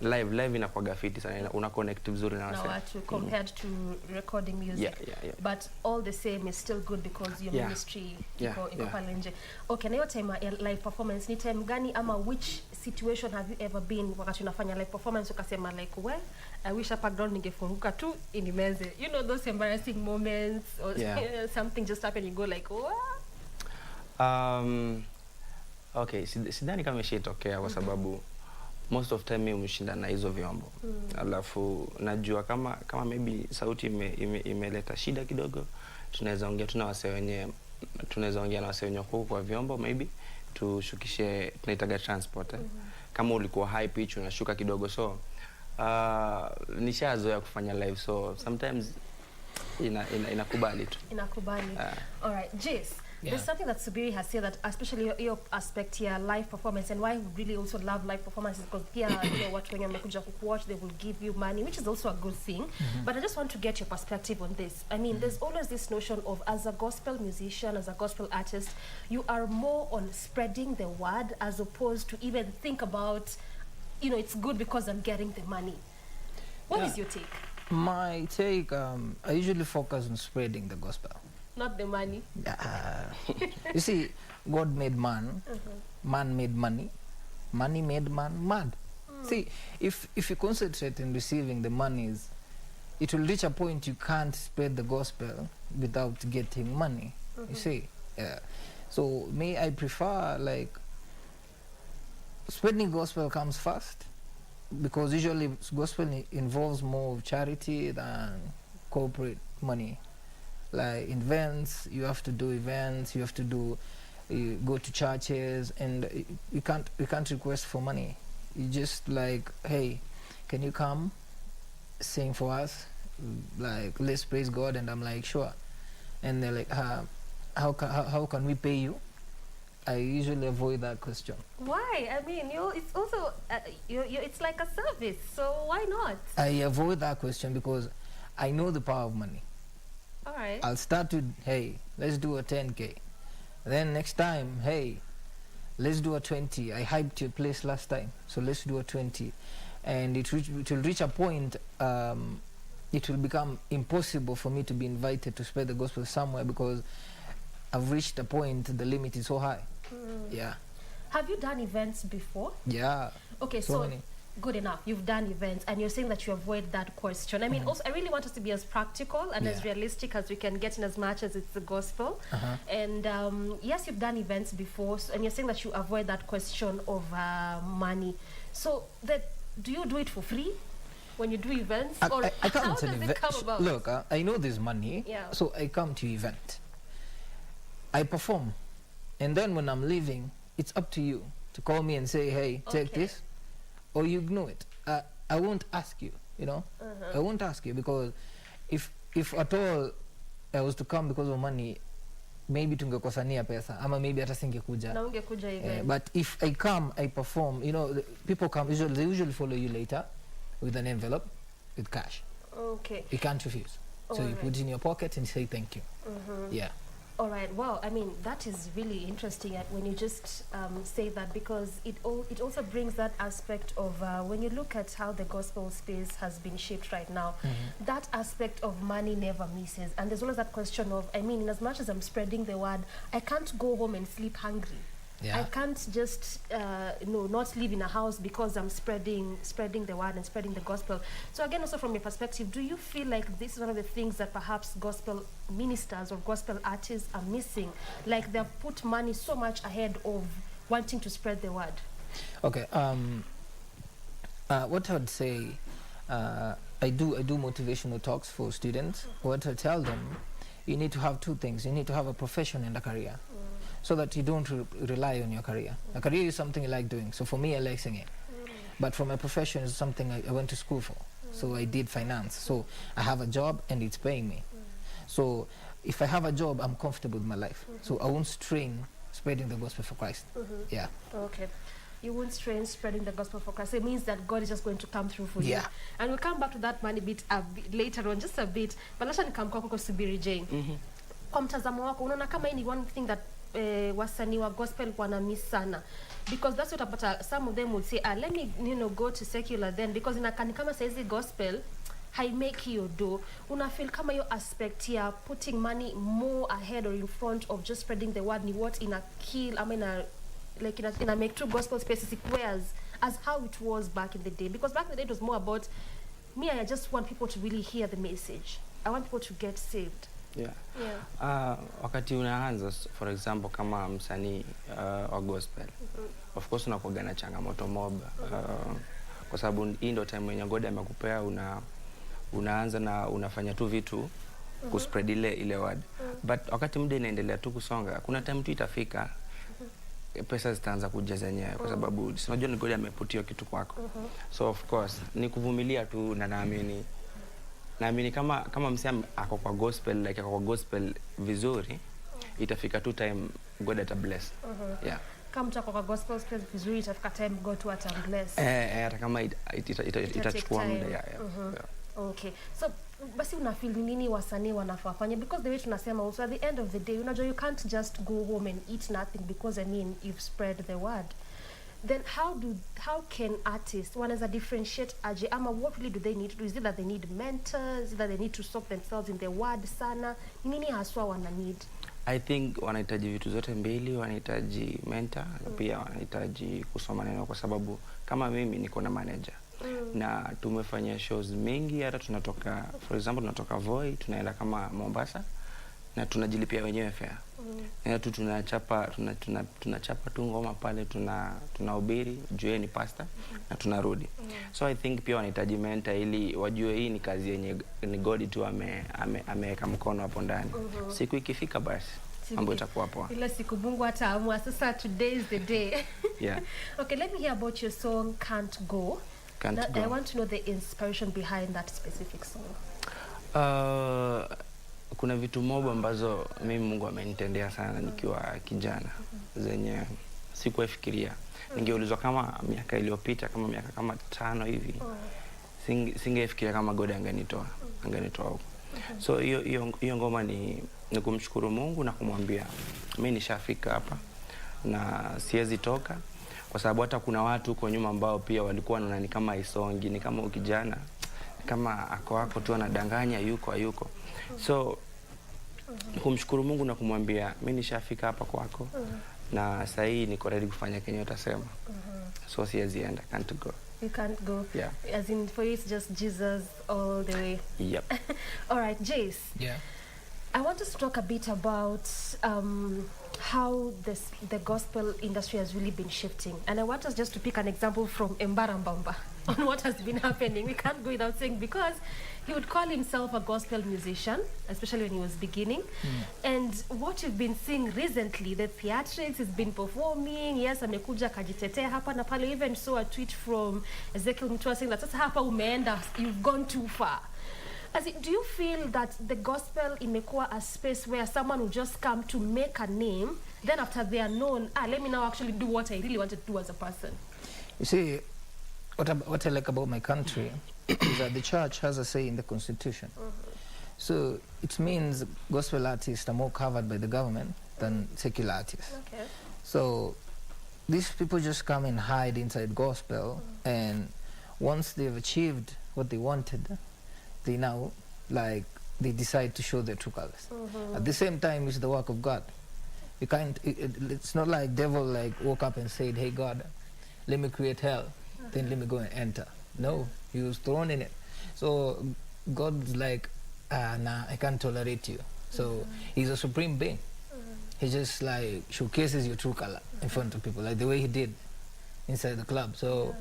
Live inakuwa gafiti sana, una connect vizuri na wase. Watu compared to recording music. Yeah. But all the same is still good because your ministry iko pale nje. Okay, na hiyo time ya live performance ni time gani ama which situation have you ever been wakati unafanya live performance ukasema like, well, I wish up background ningefunguka tu inimeze. You know those embarrassing moments or something just happened, you go like, what? Okay, sidhani kama ishatokea kwa sababu most of time mimi umshinda na hizo vyombo. Alafu najua kama maybe sauti imeleta shida kidogo, tunaweza ongea na wase wenye kwa vyombo, maybe tushukishe, tunaitaga transport. Kama ulikuwa high pitch unashuka kidogo, so nishazoea kufanya live, so sometimes inakubali tu. Inakubali. All right, Jace. There's something that Subiri has said, that especially your aspect here, live performance, and why we really also love live performances, because here, you know, what when you're watch, they will give you money, which is also a good thing. But I just want to get your perspective on this. I mean, there's always this notion of, as a gospel musician, as a gospel artist, you are more on spreading the word as opposed to even think about, you know, it's good because I'm getting the money. What is your take? My take, I usually focus on spreading the gospel. Not the money. You see, God made man, man made money, money made man mad. See, if you concentrate in receiving the monies, it will reach a point you can't spread the gospel without getting money. You see, so me, I prefer like spreading gospel comes first, because usually gospel involves more of charity than corporate money. Like events, you have to do events, you have to do, you go to churches, and you can't request for money. You just like, hey, can you come sing for us? Like, let's praise God. And I'm like, sure. And they're like, how can we pay you? I usually avoid that question. Why? I mean, it's also it's like a service, so why not? I avoid that question because I know the power of money. All right. I'll start with, hey, let's do a 10K. Then next time, hey, let's do a 20. I hyped your place last time, so let's do a 20. And it will reach a point, it will become impossible for me to be invited to spread the gospel somewhere because I've reached a point, the limit is so high. Yeah. Have you done events before? Yeah. Okay, so many. Good enough. You've done events, and you're saying that you avoid that question. I mean, also, I really want us to be as practical and as realistic as we can get in, as much as it's the gospel. And yes, you've done events before, and you're saying that you avoid that question of money. So, do you do it for free when you do events, or I come how to does it come about? Look, I know there's money, so I come to event. I perform, and then when I'm leaving, it's up to you to call me and say, hey, take this. Or you ignore it. I won't ask you, you know. I won't ask you, because if at all I was to come because of money, maybe tungekosania pesa, ama maybe hata singekuja. Na ungekuja event. But if I come, I perform, you know, people come, they usually follow you later with an envelope with cash. Okay. You can't refuse. So you put it in your pocket and say thank you. Yeah. All right. Well, I mean, that is really interesting when you just say that, because it also brings that aspect of when you look at how the gospel space has been shaped right now, that aspect of money never misses. And there's always that question of, I mean, in as much as I'm spreading the word, I can't go home and sleep hungry. I can't just not live in a house because I'm spreading the word and spreading the gospel. So again, also from your perspective, do you feel like this is one of the things that perhaps gospel ministers or gospel artists are missing? Like they've put money so much ahead of wanting to spread the word? Okay. What I would say, I do motivational talks for students. What I tell them, you need to have two things. You need to have a profession and a career, so that you don't rely on your career. A career is something I like doing. So for me, I like singing. But for my profession, it's something I went to school for. So I did finance. So I have a job and it's paying me. So if I have a job, I'm comfortable with my life. So I won't strain spreading the gospel for Christ. Yeah. Okay. You won't strain spreading the gospel for Christ. It means that God is just going to come through for you. And we'll come back to that money bit a bit later on, just a bit. But let's come kwako Subiri Jane. Kwa mtazamo wako, unaona kama hii ni one thing that wasanii wa gospel wana miss sana? Because that's what about some of them would say, let me go to secular then, because inakani kama saizi gospel haimeki hiyo do. Una feel kama hiyo aspect ya putting money more ahead or in front of just spreading the word ni what ina kill, I mean like in a make true gospel spaces equals as how it was back in the day? Because back in the day it was more about me, I just want people to really hear the message. I want people to get saved. Wakati unaanza for example kama msanii wa gospel, of course unakuwa na changamoto mob, kwa sababu hii ndio time yenye God amekupea, unaanza na unafanya tu vitu kuspread ile word. But wakati muda inaendelea tu kusonga, kuna time tu itafika pesa zitaanza kuja zenyewe, kwa sababu unajua ni God ameputia kitu kwako. So of course ni kuvumilia tu, na naamini kama msanii ako kwa gospel, like ako kwa gospel vizuri, itafika tu time God ata bless. Kama mtu ako kwa gospel space vizuri, itafika time God to ata bless. Hata kama itachukua muda. Okay. So basi una feel nini wasanii wanafaa fanya? Because the way tunasema also at the end of the day, unajua you can't just go home and eat nothing because you've spread the word. Then how can artists wanaweza differentiate aje, ama what really do they need to do? Is it that they need mentors, that they need to soak themselves in the word sana? Nini haswa wana need? I think wanahitaji vitu zote mbili, wanahitaji mentor, pia wanahitaji kusoma neno, kwa sababu kama mimi niko na manager. Na tumefanya shows mingi, hata tunatoka for example tunatoka Voi tunaenda kama Mombasa na tunajilipia wenyewe fare. Na tu tunachapa tu ngoma pale, tunahubiri, juu ni pastor, na tunarudi. So I think pia wanahitaji mentor ili wajue hii ni kazi yenye ni God tu ameweka mkono hapo ndani. Siku ikifika basi mambo itakuwa poa. Ile siku Mungu ataamua sasa, today is the day. Okay, let me hear about your song Can't Go. I want to know the inspiration behind that specific song. Kuna vitu mob ambazo mimi Mungu amenitendea sana nikiwa kijana, zenye sikufikiria. Ningeulizwa kama miaka iliyopita, kama miaka kama 5 hivi, singefikiria kama God angenitoa huko. So hiyo ngoma ni kumshukuru Mungu na kumwambia mimi nishafika hapa na siwezi toka, kwa sababu hata kuna watu huko nyuma ambao pia walikuwa wanaona ni kama isongi, ni kama ukijana, kama ako tu anadanganya yuko. So kumshukuru Mungu na kumwambia mimi nishafika hapa kwako, na sasa hii niko ready kufanya kenye utasema. So siwezi enda, can't go. You can't go. Yeah. As in for you it's just Jesus all the way. Yep. All right, Jace. Yeah. I want us to talk a bit about how the gospel industry has really been shifting. And I want us just to pick an example from Mbarambamba on what has been happening. We can't go without saying, because he would call himself a gospel musician, especially when he was beginning. And what you've been seeing recently, the theatrics, he's been performing. Yes, amekuja kajitetea hapa na pale. Even saw a tweet from Ezekiel Mutua saying that sasa hapa umeenda, you've gone too far. Do you feel that the gospel imekuwa a space where someone will just come to make a name, then after they are known, let me now actually do what I really wanted to do as a person? You see, what I like about my country is that the church has a say in the constitution. So it means gospel artists are more covered by the government than secular artists. Okay. So these people just come and hide inside gospel, and once they've achieved what they wanted, they now, they decide to show their true colors. At the same time, it's the work of God. You can't, it's not like devil woke up and said, hey God, let me create hell, then let me go and enter. No, he was thrown in it. So God's like, nah, I can't tolerate you. So he's a supreme being. He just showcases your true color in front of people, like the way he did inside the club. So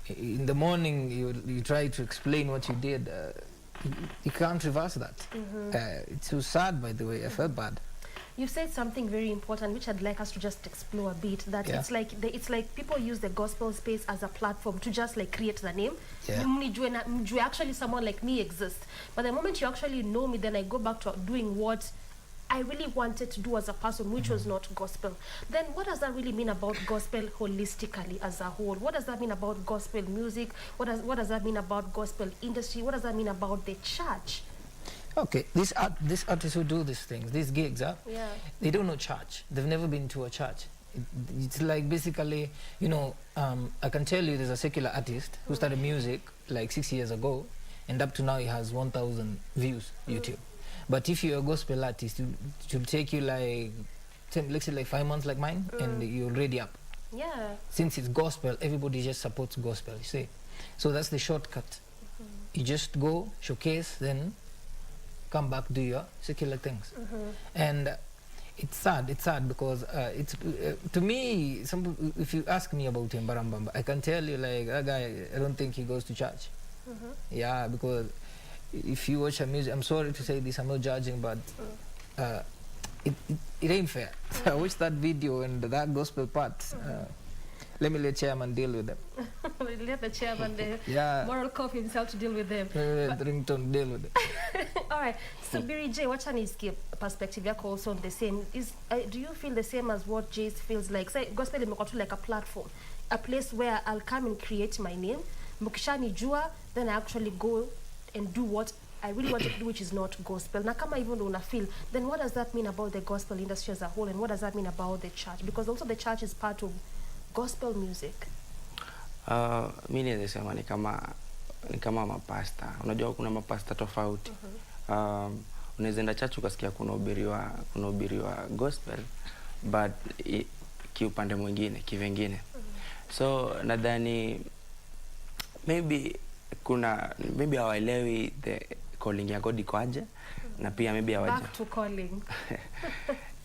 in the morning, you try to explain what you did. You can't reverse that. It's so sad, by the way. I felt bad. You said something very important, which I'd like us to just explore a bit. That it's like people use the gospel space as a platform to just like create the name. Yeah. Actually, someone like me exists. But the moment you actually know me, then I go back to doing what I really wanted to do as a person, which was not gospel. Then what does that really mean about gospel holistically as a whole? What does that mean about gospel music? What does that mean about gospel industry? What does that mean about the church? Okay, these artists who do these things, these gigs, they don't know church. They've never been to a church. It's like basically, you know, I can tell you there's a secular artist who started music like 6 years ago, and up to now he has 1,000 views YouTube. But if you're a gospel artist, it will take you like, let's say like 5 months like mine, and you're already up. Yeah. Since it's gospel, everybody just supports gospel, you see. So that's the shortcut. You just go, showcase, then come back, do your secular things. And it's sad because to me, if you ask me about him, Barambamba, I can tell you like, that guy, I don't think he goes to church. Yeah, because if you watch a music, I'm sorry to say this, I'm not judging, but it ain't fair. I watched that video and that gospel part. Let me let chairman deal with them. Let the chairman, yeah, moral cop himself to deal with them. Ringtone deal with it. All right. So Biri J, what's an perspective yako also on the same? Do you feel the same as what Jace feels like? Say gospel is like a platform, a place where I'll come and create my name. Mukishani jua, then I actually go and do what I really want to do, which is not gospel. Na kama even though una feel, then what does that mean about the gospel industry as a whole, and what does that mean about the church? Because also the church is part of gospel music. Mimi nasema ni kama mapasta. Unajua kuna mapasta tofauti. Unaweza enda church ukasikia kuna ubiriwa gospel, but kiupande mwingine, kivengine. So nadhani maybe hawaelewi the calling ya God iko aje, na pia maybe hawaja back to calling.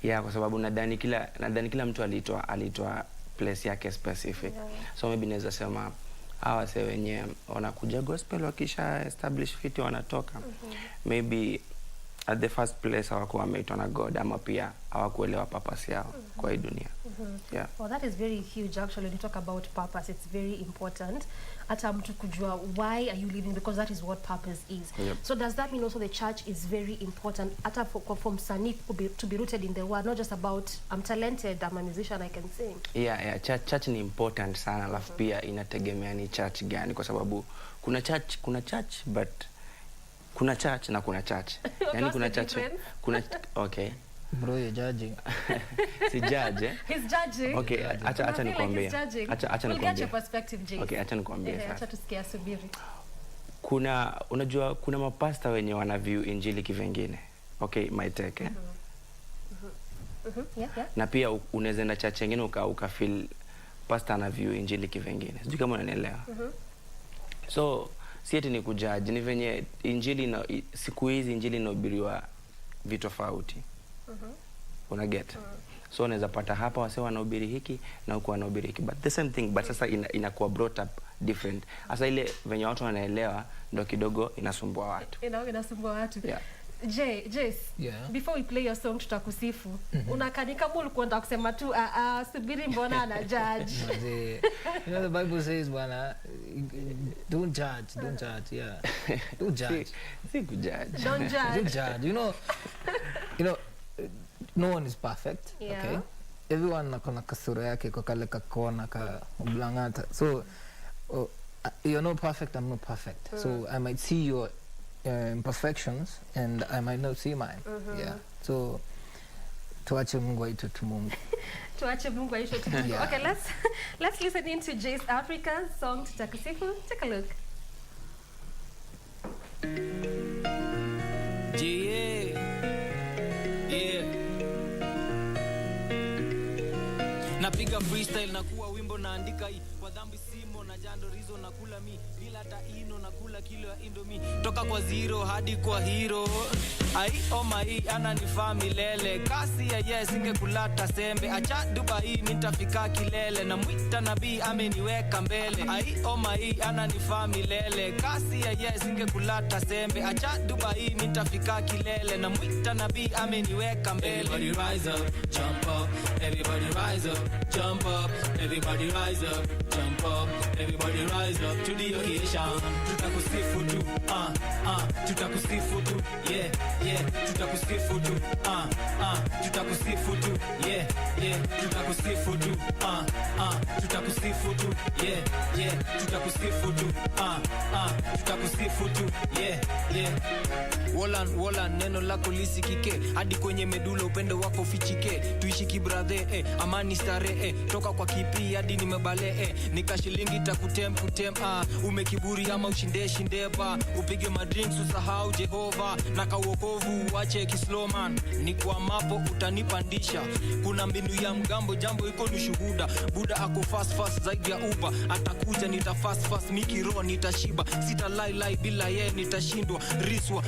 Yeah, kwa sababu nadhani kila mtu alitoa place yake specific. So maybe naweza sema hawa sasa wenye wanakuja gospel wakisha establish fit wanatoka. Maybe at the first place hawakuwa wameitwa na God, ama pia hawakuelewa purpose yao kwa hii dunia. Yeah. Well, that is very huge actually. When you talk about purpose, it's very important. Ata mtu kujua why are you living, because that is what purpose is. Yep. So does that mean also the church is very important ata from Sani to be rooted in the word, not just about I'm talented, I'm a musician, I can sing. Yeah, church ni important sana, alafu pia inategemea ni church gani, kwa sababu kuna church but kuna church na kuna church. Yani kuna church, okay. Bro, you're judging. Si judge. He's judging. Okay, acha nikwambie. Acha nikwambie. Get your perspective, Jay. Okay, acha nikwambie sasa. Acha tusikie subiri. Unajua kuna mapasta wenye wana view injili kivengine. Okay, my take. Yeah. Na pia unaweza enda church nyingine ukafeel pastor ana view injili kivengine. Sijui kama unanielewa. So si eti ni kujudge, ni venye injili na siku hizi injili inahubiriwa vitu tofauti. Una get. So unaweza pata hapa wase wanahubiri hiki na huko wanahubiri hiki, but the same thing, but sasa inakuwa brought up different. Asa ile venye watu wanaelewa ndo kidogo inasumbua watu. Inasumbua watu. Yeah. Jace, before we play your song tutakusifu. Unakani kama ulikuwa unataka kusema tu subiri mbona ana judge. You know the Bible says bwana, don't judge, yeah. Don't judge. See judge. Don't judge. Don't judge. You know no one is perfect, okay? Everyone akona kasura yake kwa kale kakona ka blangata. So you're not perfect, I'm not perfect. So I might see your imperfections and I might not see mine. Yeah. So tuache Mungu aitu tu Mungu. Tuache Mungu aitu tu Mungu. Okay, let's listen into Jace Africa's song Tutakusifu. Take a look. Napiga freestyle na kuwa wimbo naandika kwa dhambi simo na na jando rizo na kula mi bila hata ino na kula kilo ya indomie toka kwa zero hadi kwa hero ai oh my ananifaa milele kasi ya yes ingekulata sembe acha Dubai nitafika kilele na mwita nabii ameniweka mbele ai oh my ananifaa milele kasi ya yes ingekulata sembe acha Dubai nitafika kilele na mwita nabii ameniweka mbele. Everybody rise up, jump up, everybody rise up, jump up, everybody rise up, jump up, everybody rise up to the occasion. Tutakusifu tu, tutakusifu tu, yeah, yeah, tutakusifu tu, tutakusifu tu, yeah, yeah, tutakusifu tu, tutakusifu tu, yeah, yeah, tutakusifu tu, tutakusifu tu, yeah, yeah. Wolan, neno lako lisikike hadi kwenye medula upendo wako fichike tuishi kibrathe amani stare toka kwa kipi hadi nimebale nikashilingi takutem umekiburi ama ushinde ba upige madrinks usahau Jehova na kawokovu uache kisloman ni kwa mapo utanipandisha kuna mbinu ya mgambo jambo iko ni shuhuda buda ako fast zaidi ya uba atakuja nita fast mikiro nitashiba sita lie bila yeye nitashindwa riswa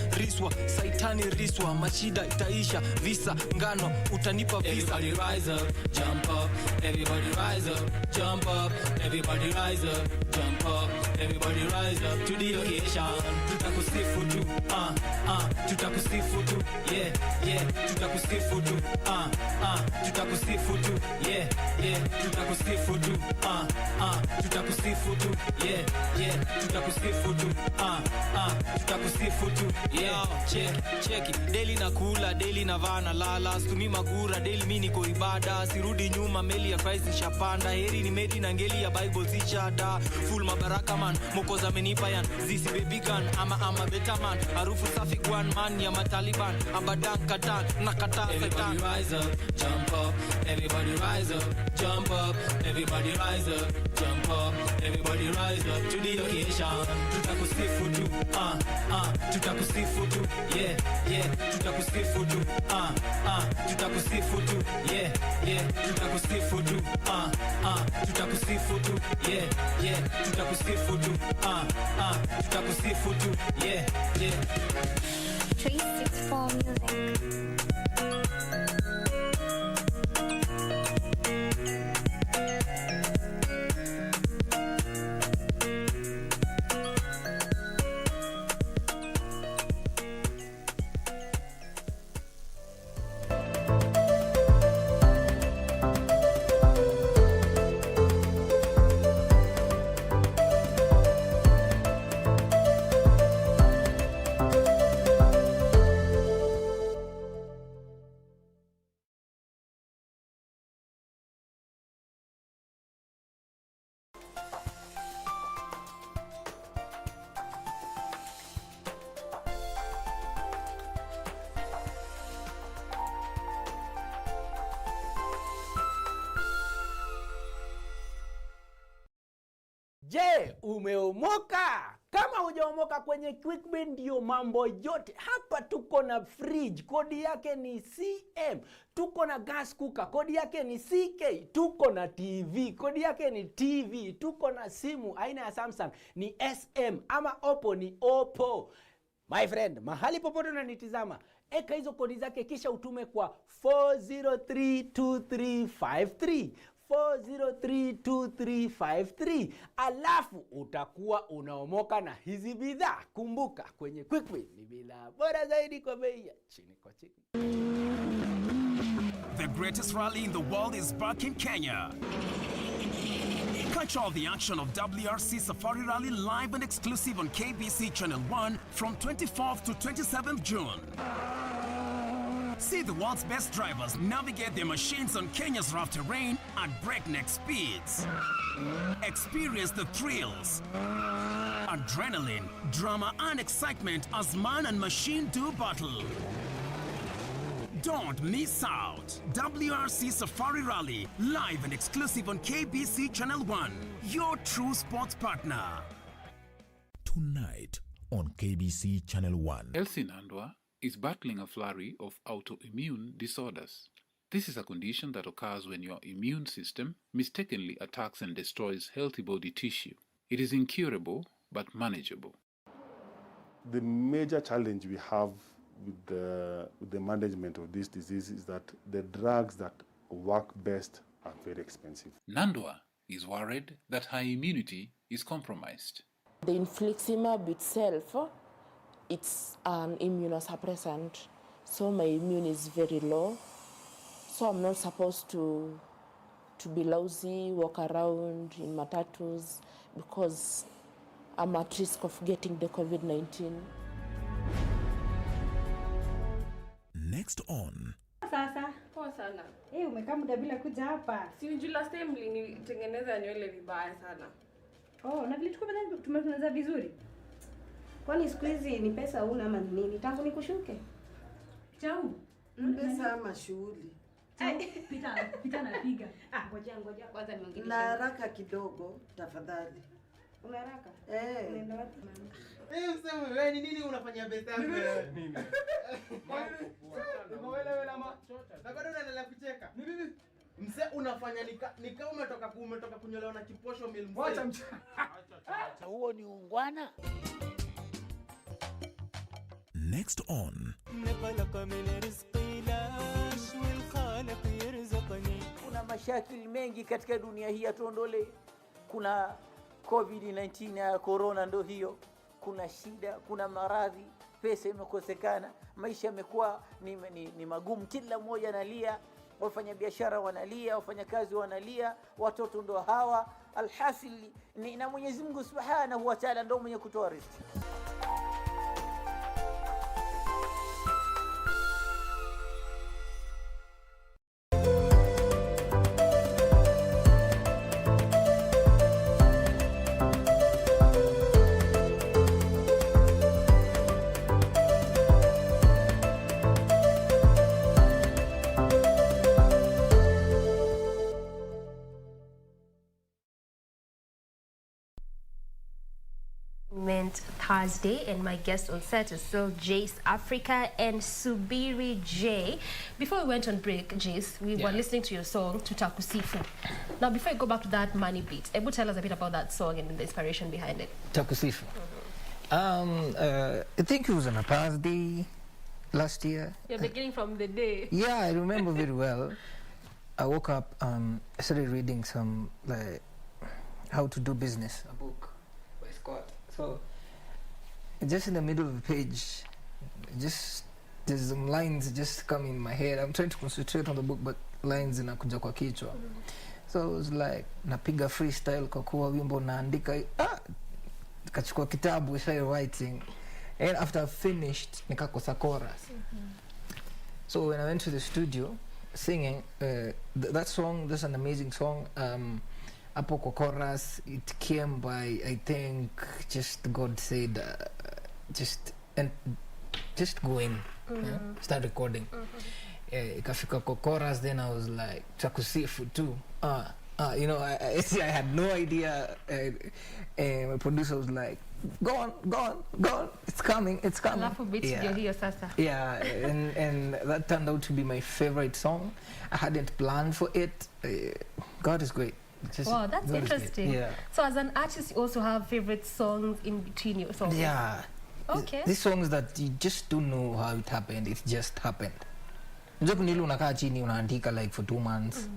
saitani riswa mashida itaisha visa ngano utanipa visa. Everybody rise up, jump up, everybody rise up, jump up, everybody rise up, jump up, everybody rise up to the occasion. Tutakusifu tu, tutakusifu tu, yeah, yeah, tutakusifu tu, tutakusifu tu, yeah, yeah, tutakusifu tu, tutakusifu tu, yeah, yeah, tutakusifu tu, tutakusifu tu, yeah, check it, daily nakula, daily navana lala, stumi magura, daily mini niko ibada, sirudi nyuma meli ya Christ shapanda, heri ni medi na ngeli ya Bible si chada, full mabaraka man, mokoza amenipa yan, zisi baby gun, ama better man, harufu safi one man ya mataliban, abadan katan, nakata satan. Everybody rise up, jump up, everybody rise up, jump up, everybody rise up, jump up, everybody rise up to the occasion. Tutakusifu tu, tutakusifu tu, yeah, yeah, tutakusifu tu, tutakusifu tu, yeah, yeah, tutakusifu tu, tutakusifu tu, yeah, yeah, tutakusifu tu, tutakusifu tu, yeah, yeah. 364 Music. Je, umeomoka? Kama hujaomoka kwenye QuickBin ndio mambo yote. Hapa tuko na fridge, kodi yake ni CM. Tuko na gas cooker, kodi yake ni CK. Tuko na TV, kodi yake ni TV. Tuko na simu aina ya Samsung ni SM, ama Oppo ni Oppo. My friend, mahali popote unanitizama, eka hizo kodi zake kisha utume kwa 4032353. 4032353, alafu utakuwa unaomoka na hizi bidhaa. Kumbuka kwenye QuickBin ni bidhaa bora zaidi kwa bei ya chini kwa chini. The greatest rally in the world is back in Kenya. Catch all the action of WRC Safari Rally live and exclusive on KBC Channel 1 from 24th to 27th June. See the world's best drivers navigate their machines on Kenya's rough terrain at breakneck speeds. Experience the thrills, adrenaline, drama and excitement as man and machine do battle. Don't miss out. WRC Safari Rally, live and exclusive on KBC Channel 1, your true sports partner. Tonight on KBC Channel 1. Elsie Nandwa is battling a flurry of autoimmune disorders. This is a condition that occurs when your immune system mistakenly attacks and destroys healthy body tissue. It is incurable but manageable. The major challenge we have with the management of this disease is that the drugs that work best are very expensive. Nandwa is worried that her immunity is compromised. The infliximab itself, it's an immunosuppressant, so my immune is very low. So I'm not supposed to be lousy, walk around in matatus, because I'm at risk of getting the COVID-19. Next on. Sasa. Poa sana. Umekaa muda bila kuja hapa. Si unajua last time mlinitengeneza nywele vibaya sana. Oh, na vile tumetengeneza vizuri. Kwani siku hizi ni pesa huna ama nini? Tangu nikushuke. Chau. Pesa ama shughuli. Pita napiga. Ngoja. Kwanza niongee. Na haraka kidogo tafadhali. Una haraka? Unaenda wapi? Useme wewe ni nini unafanya pesa yako wewe? Nini? Wewe lama. Na bado unaendelea kucheka. Nini? Mse unafanya nika umetoka kunyolewa na kiposho mil mzee. Wacha Acha huo ni ungwana. Next on. Kuna mashakili mengi katika dunia hii, atuondole. Kuna COVID-19 ya corona, ndo hiyo. Kuna shida, kuna maradhi, pesa imekosekana, maisha yamekuwa ni magumu, kila mmoja analia, wafanya biashara wanalia, wafanya kazi wanalia, watoto ndo hawa. Alhasil ni na Mwenyezi Mungu Subhanahu wa Ta'ala ndo mwenye kutoa riziki. Thursday, and my guest on set is still Jace Africa and Subiri J. Before we went on break, Jace, we were listening to your song Tutakusifu. Now, before I go back to that money beat, able to tell us a bit about that song and the inspiration behind it. Takusifu. I think it was on a Thursday last year. You're beginning from the day. Yeah, I remember very well. I woke up, I started reading some like how to do business, a book by Scott. So just in the middle of the page, just there's some lines just come in my head. I'm trying to concentrate on the book, but lines inakuja kwa kichwa. So I was like, napiga freestyle kwa kuwa wimbo naandika, kachukua kitabu, started writing. And after I finished, nikakosa chorus. So when I went to the studio singing, that song, that's an amazing song. Apo kwa chorus, it came by, I think, just God said, just go in, start recording. Ikafika kwa chorus, then I was like, Takusifu too. You know, I had no idea. My producer was like, go on, it's coming. Yeah, and that turned out to be my favorite song. I hadn't planned for it. God is great. Wow, that's interesting. Yeah. So as an artist, you also have favorite songs in between your songs? Yeah. Okay. These songs that you just don't know how it happened, it just happened. Unajua nili unakaa chini unaandika like for 2 months.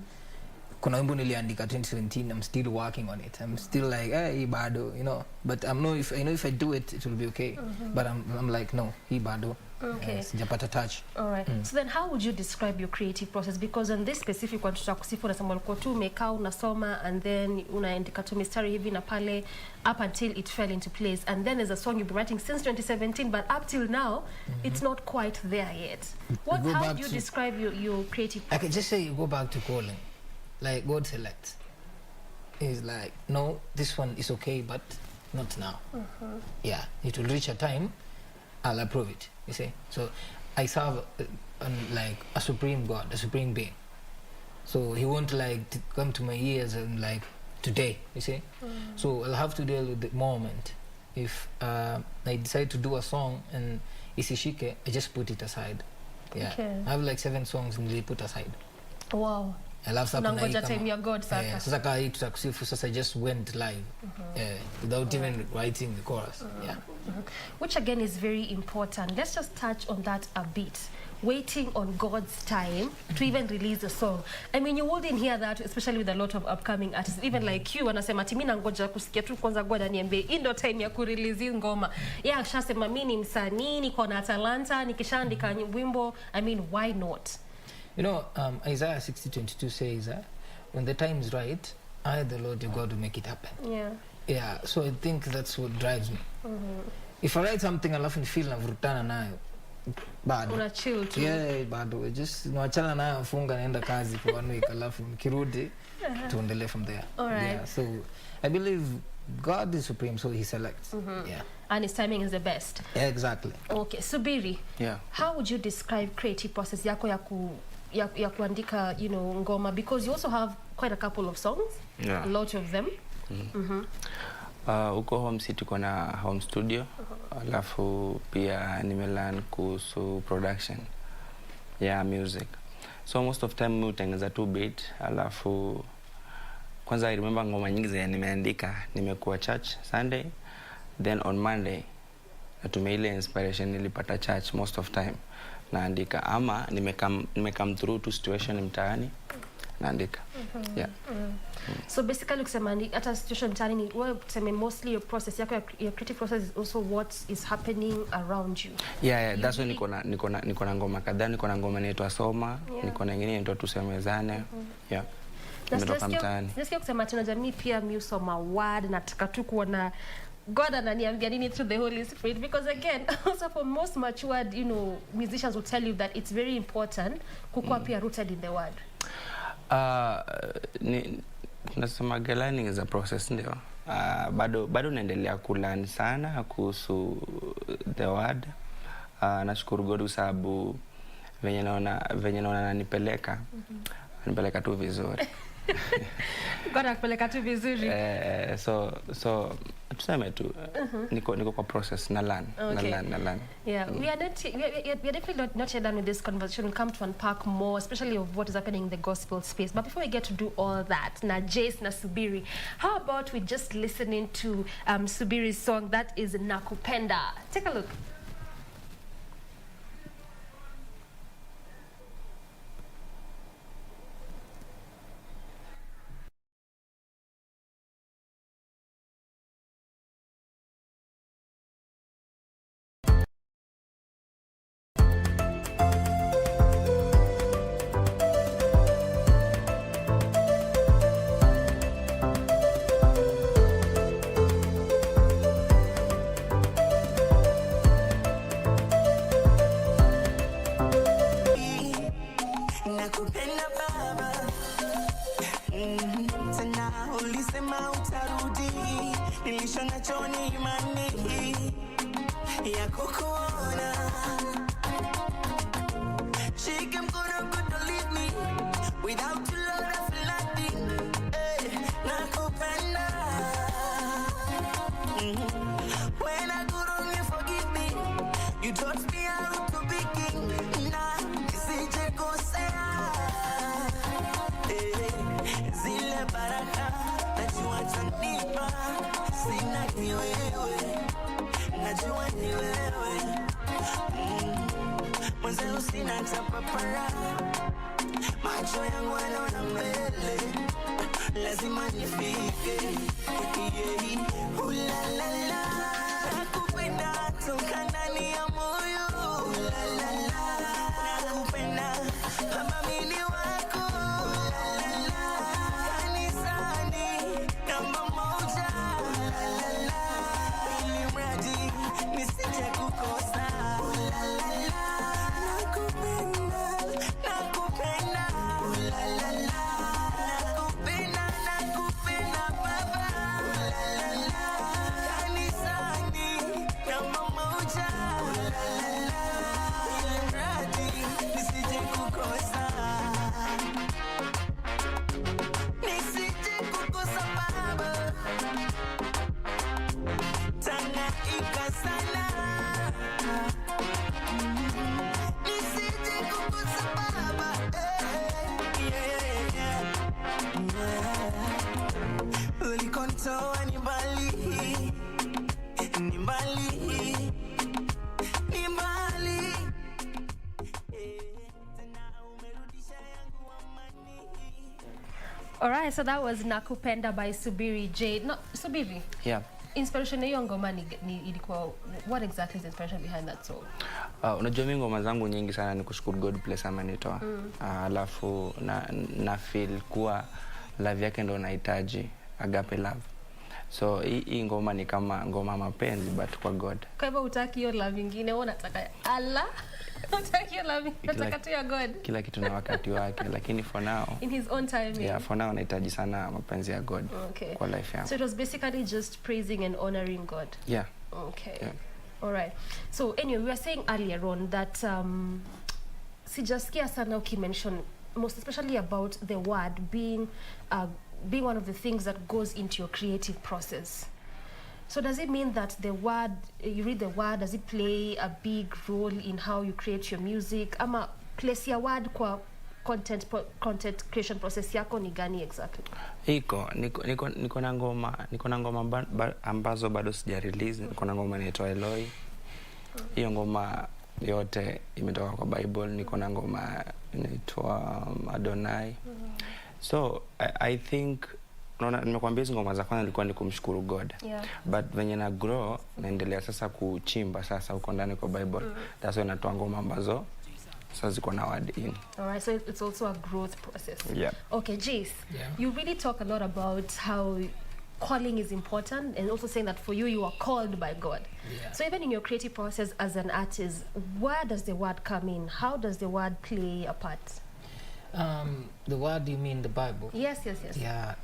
Kuna wimbo niliandika 2017, I'm still working on it. I'm still like, hey, bado, you know. But I know if I do it, it will be okay. But I'm like, no, bado. Okay. Sijapata touch. All right. So then how would you describe your creative process? Because on this specific one, Tutakusifu unasema ulikuwa tu umekaa unasoma and then unaandika tu mistari hivi na pale up until it fell into place. And then there's a song you've been writing since 2017, but up till now, it's not quite there yet. How do you describe your creative process? I can just say you go back to calling. Like God selects. He's like, no, this one is okay, but not now. Yeah, it will reach a time, I'll approve it, you see. So I serve like a supreme God, a supreme being. So he won't like to come to my ears and like today, you see. So I'll have to deal with the moment. If I decide to do a song and isishike, I just put it aside. Yeah, Okay. I have like 7 songs and they put aside. Wow. Alafu sasa kuna unangoja time ya God sasa. Sasa kama hii tutakusifu sasa just went live. Without even writing the chorus. Which again is very important. Let's just touch on that a bit. Waiting on God's time to even release a song. I mean, you wouldn't hear that, especially with a lot of upcoming artists. Even like you, wanasema ati mimi nangoja kusikia tu kwanza God aniambie hii ndio time ya kurelease ngoma. Yeah, akishasema mimi ni msanii, niko na talanta, nikishaandika wimbo, I mean, why not? You know, Isaiah 60:22 says, when the time is right, I, the Lord your God, will make it happen. Yeah, so I think that's what drives me. If I write something alafu ni feel navurutana nayo, bado. Una chill tu. Yeah, bado. Just nawachana nayo, funga naenda kazi for 1 week alafu nikirudi tuendelee from there. All right. Yeah, so I believe God is supreme, so he selects. Yeah. And his timing is the best. Yeah, exactly. Okay, Subiri. Yeah. How would you describe creative process yako ya kuandika, you know, ngoma, because you also have quite a couple of songs? Yeah. A lot of them. Uko home city tuko na home studio. Alafu pia nimelearn kuhusu production music. So most of time mimi hutengeneza tu beat. Alafu kwanza I remember ngoma nyingi zenye nimeandika nimekuwa church Sunday, then on Monday natumia ile inspiration nilipata church most of time naandika, ama nimecome through to situation mtaani naandika. Yeah. So basically ukisema hata situation mtaani ni wewe tuseme mostly your process yako, your creative process is also what is happening around you. Yeah, that's why niko na ngoma kadhaa, niko na ngoma inaitwa Soma, niko na nyingine inaitwa Tusemezane. Yeah. Nimetoka mtaani. Nasikia kusema tena jamii pia mimi usoma word, nataka tu kuona God ananiambia nini through the Holy Spirit, because again also for most matured, you know, musicians will tell you that it's very important kukuwa pia rooted in the word. Nasema learning is a process ndio. Bado naendelea kulearn sana kuhusu the word. Nashukuru God sababu venye naona nanipeleka tu vizuri. God akupeleka tu vizuri. So tuseme tu niko kwa process na learn. Yeah, we are definitely not yet done with this conversation. We'll come to unpack more, especially of what is happening in the gospel space. But before we get to do all that, na Jace na Subiri, how about we just listening to Subiri's song that is Nakupenda. Take a look. Nakupenda baba, tena ulisema utarudi, nilisho nacho ni imani ya kukuona. Shike mkono, don't leave me, without you Lord I feel nothing. Nakupenda, when I go wrong you forgive me, you taught me how to be king. Zile baraka najua tanipa, sina kiwewe, najua ni wewe. Mwanzo sina tapapara, macho yangu yanaona mbele, lazima nifike. Ulalala, nakupenda toka ndani ya moyo. Ulalala, nakupenda kama mimi ni wako. sawa ni mbali, ni mbali, ni mbali. Alright, so that was Nakupenda by Subiri J. No, Subiri. Yeah. Inspiration ya hiyo ngoma ni ilikuwa, what exactly is the inspiration behind that song? Unajua mimi ngoma zangu nyingi sana ni kushukuru God place amenitoa. Alafu na feel kuwa love yake ndo nahitaji, agape love. So hii ngoma ni kama ngoma mapenzi but kwa God. Kwa hivyo hutaki hiyo love nyingine, wewe unataka Allah? Hutaki hiyo love, unataka tu ya God. Kila kitu na wakati wake, lakini for now in his own timing. Yeah, for now nahitaji sana mapenzi ya God kwa life yangu. So it was basically just praising and honoring God. Yeah. Okay. Yeah. All right. So anyway, we were saying earlier on that sijasikia sana ukimention most especially about the word being one of the things that goes into your creative process. So does it mean that the word, you read the word, does it play a big role in how you create your music? Ama place ya word kwa content creation process yako ni gani exactly? Niko na ngoma ambazo bado sija release. Niko na ngoma inaitwa Eloi. Hiyo ngoma yote imetoka kwa Bible. Niko na ngoma inaitwa Adonai. So I think nimekwambia hizo ngoma za kwanza nilikuwa ni kumshukuru God. Yeah. But venye na grow naendelea sasa kuchimba sasa huko ndani kwa Bible. That's why natoa ngoma ambazo sasa ziko na word in. All right, so it's also a growth process. Yeah. Okay, Jace, you really talk a lot about how calling is important and also saying that for you are called by God. Yeah. So even in your creative process as an artist, where does the word come in? How does the word play a part? The word, you mean the Bible? Yes. Yeah.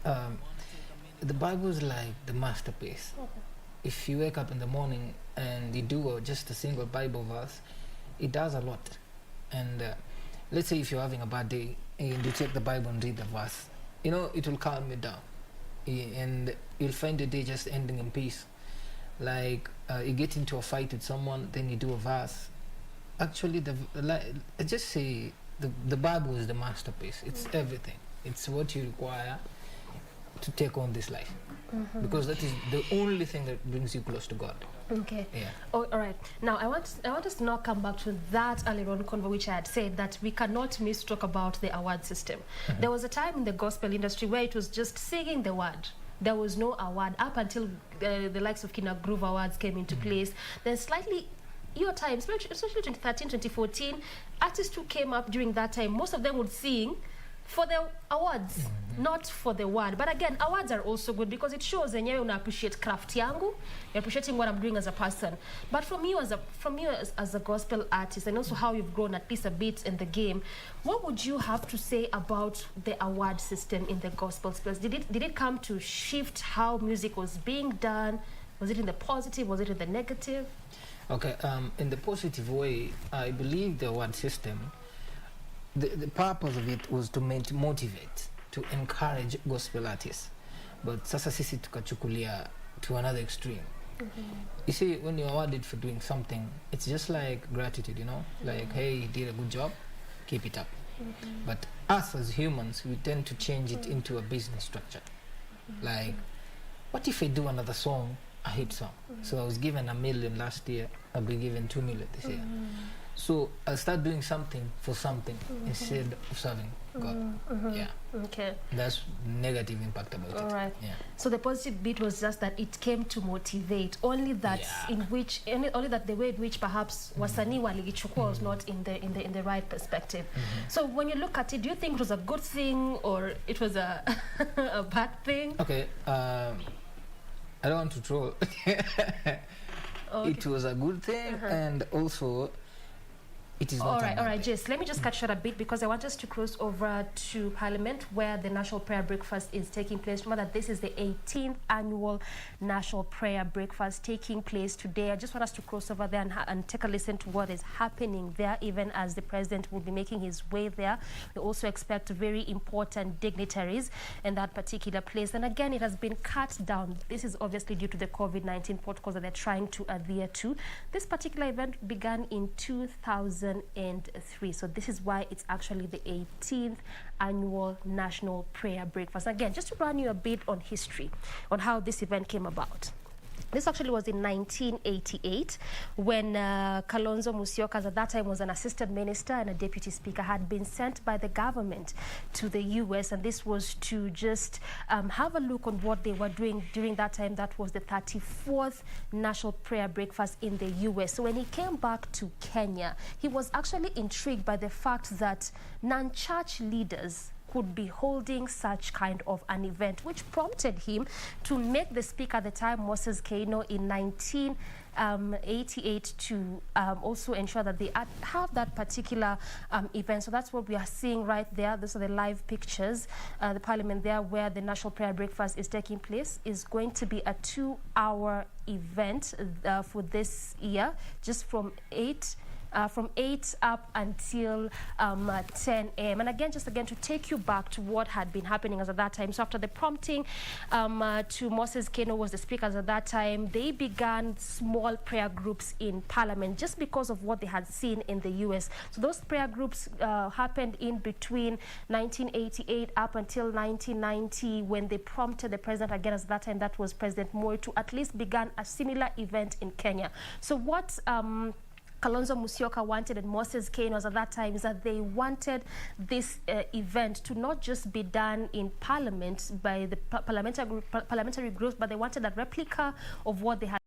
The Bible is like the masterpiece. Okay. If you wake up in the morning and you do just a single Bible verse, it does a lot. And let's say if you're having a bad day and you take the Bible and read the verse, it will calm you down. And you'll find the day just ending in peace. Like you get into a fight with someone, then you do a verse. Actually, I just say the Bible is the masterpiece. It's everything. It's what you require to take on this life. Because that is the only thing that brings you close to God. Okay. Yeah. Oh, all right. Now I want us to now come back to that earlier on convo which I had said that we cannot miss to talk about the award system. There was a time in the gospel industry where it was just singing the word. There was no award up until the likes of Kina Groove Awards came into place. Then slightly your time, especially 2013, 2014, artists who came up during that time, most of them would sing for the awards, not for the word. But again, awards are also good because it shows that you appreciate craft yangu, you're appreciating what I'm doing as a person. But from you as a gospel artist, and also how you've grown at least a bit in the game, what would you have to say about the award system in the gospel space? Did it come to shift how music was being done? Was it in the positive? Was it in the negative? Okay, in the positive way, I believe the award system, the purpose of it was to motivate, to encourage gospel artists. But sasa sisi tukachukulia to another extreme. You see, when you're awarded for doing something, it's just like gratitude, like, hey, you did a good job, keep it up. But us as humans, we tend to change it into a business structure. Like, what if I do another song, a hit song? So I was given $1 million last year, I'll be given $2 million this year. So I'll start doing something for something instead of serving God. Yeah. Okay. That's negative impact about it. All right. Yeah. So the positive bit was just that it came to motivate. Only that only that the way in which perhaps wasanii waligichukua was not in the right perspective. So when you look at it, do you think it was a good thing or it was a a bad thing? Okay. I don't want to troll. It was a good thing, and also it is not. All right, Jess, let me just cut short a bit because I want us to cross over to Parliament where the National Prayer Breakfast is taking place. Remember that this is the 18th annual National Prayer Breakfast taking place today. I just want us to cross over there and take a listen to what is happening there, even as the President will be making his way there. We also expect very important dignitaries in that particular place. And again, it has been cut down. This is obviously due to the COVID-19 protocols that they're trying to adhere to. This particular event began in 2000. 2003. So this is why it's actually the 18th annual National Prayer Breakfast. Again, just to run you a bit on history on how this event came about. This actually was in 1988 when Kalonzo Musyoka, at that time was an assistant minister and a deputy speaker, had been sent by the government to the US, and this was to just have a look on what they were doing during that time. That was the 34th National Prayer Breakfast in the US. So when he came back to Kenya, he was actually intrigued by the fact that non-church leaders could be holding such kind of an event, which prompted him to make the speaker at the time, Moses Keino, in 1988 to also ensure that they have that particular event. So that's what we are seeing right there. Those are the live pictures. The parliament there where the National Prayer Breakfast is taking place is going to be a 2-hour event for this year, just from 8 up until 10 a.m. And again, just to take you back to what had been happening as at that time. So after the prompting to Moses Keino was the speaker at that time, they began small prayer groups in Parliament just because of what they had seen in the US. So those prayer groups happened in between 1988 up until 1990 when they prompted the president again at that time, that was President Moi, to at least begin a similar event in Kenya. So what Kalonzo Musyoka wanted and Moses Keino was at that time is that they wanted this event to not just be done in Parliament by the parliamentary groups, but they wanted a replica of what they had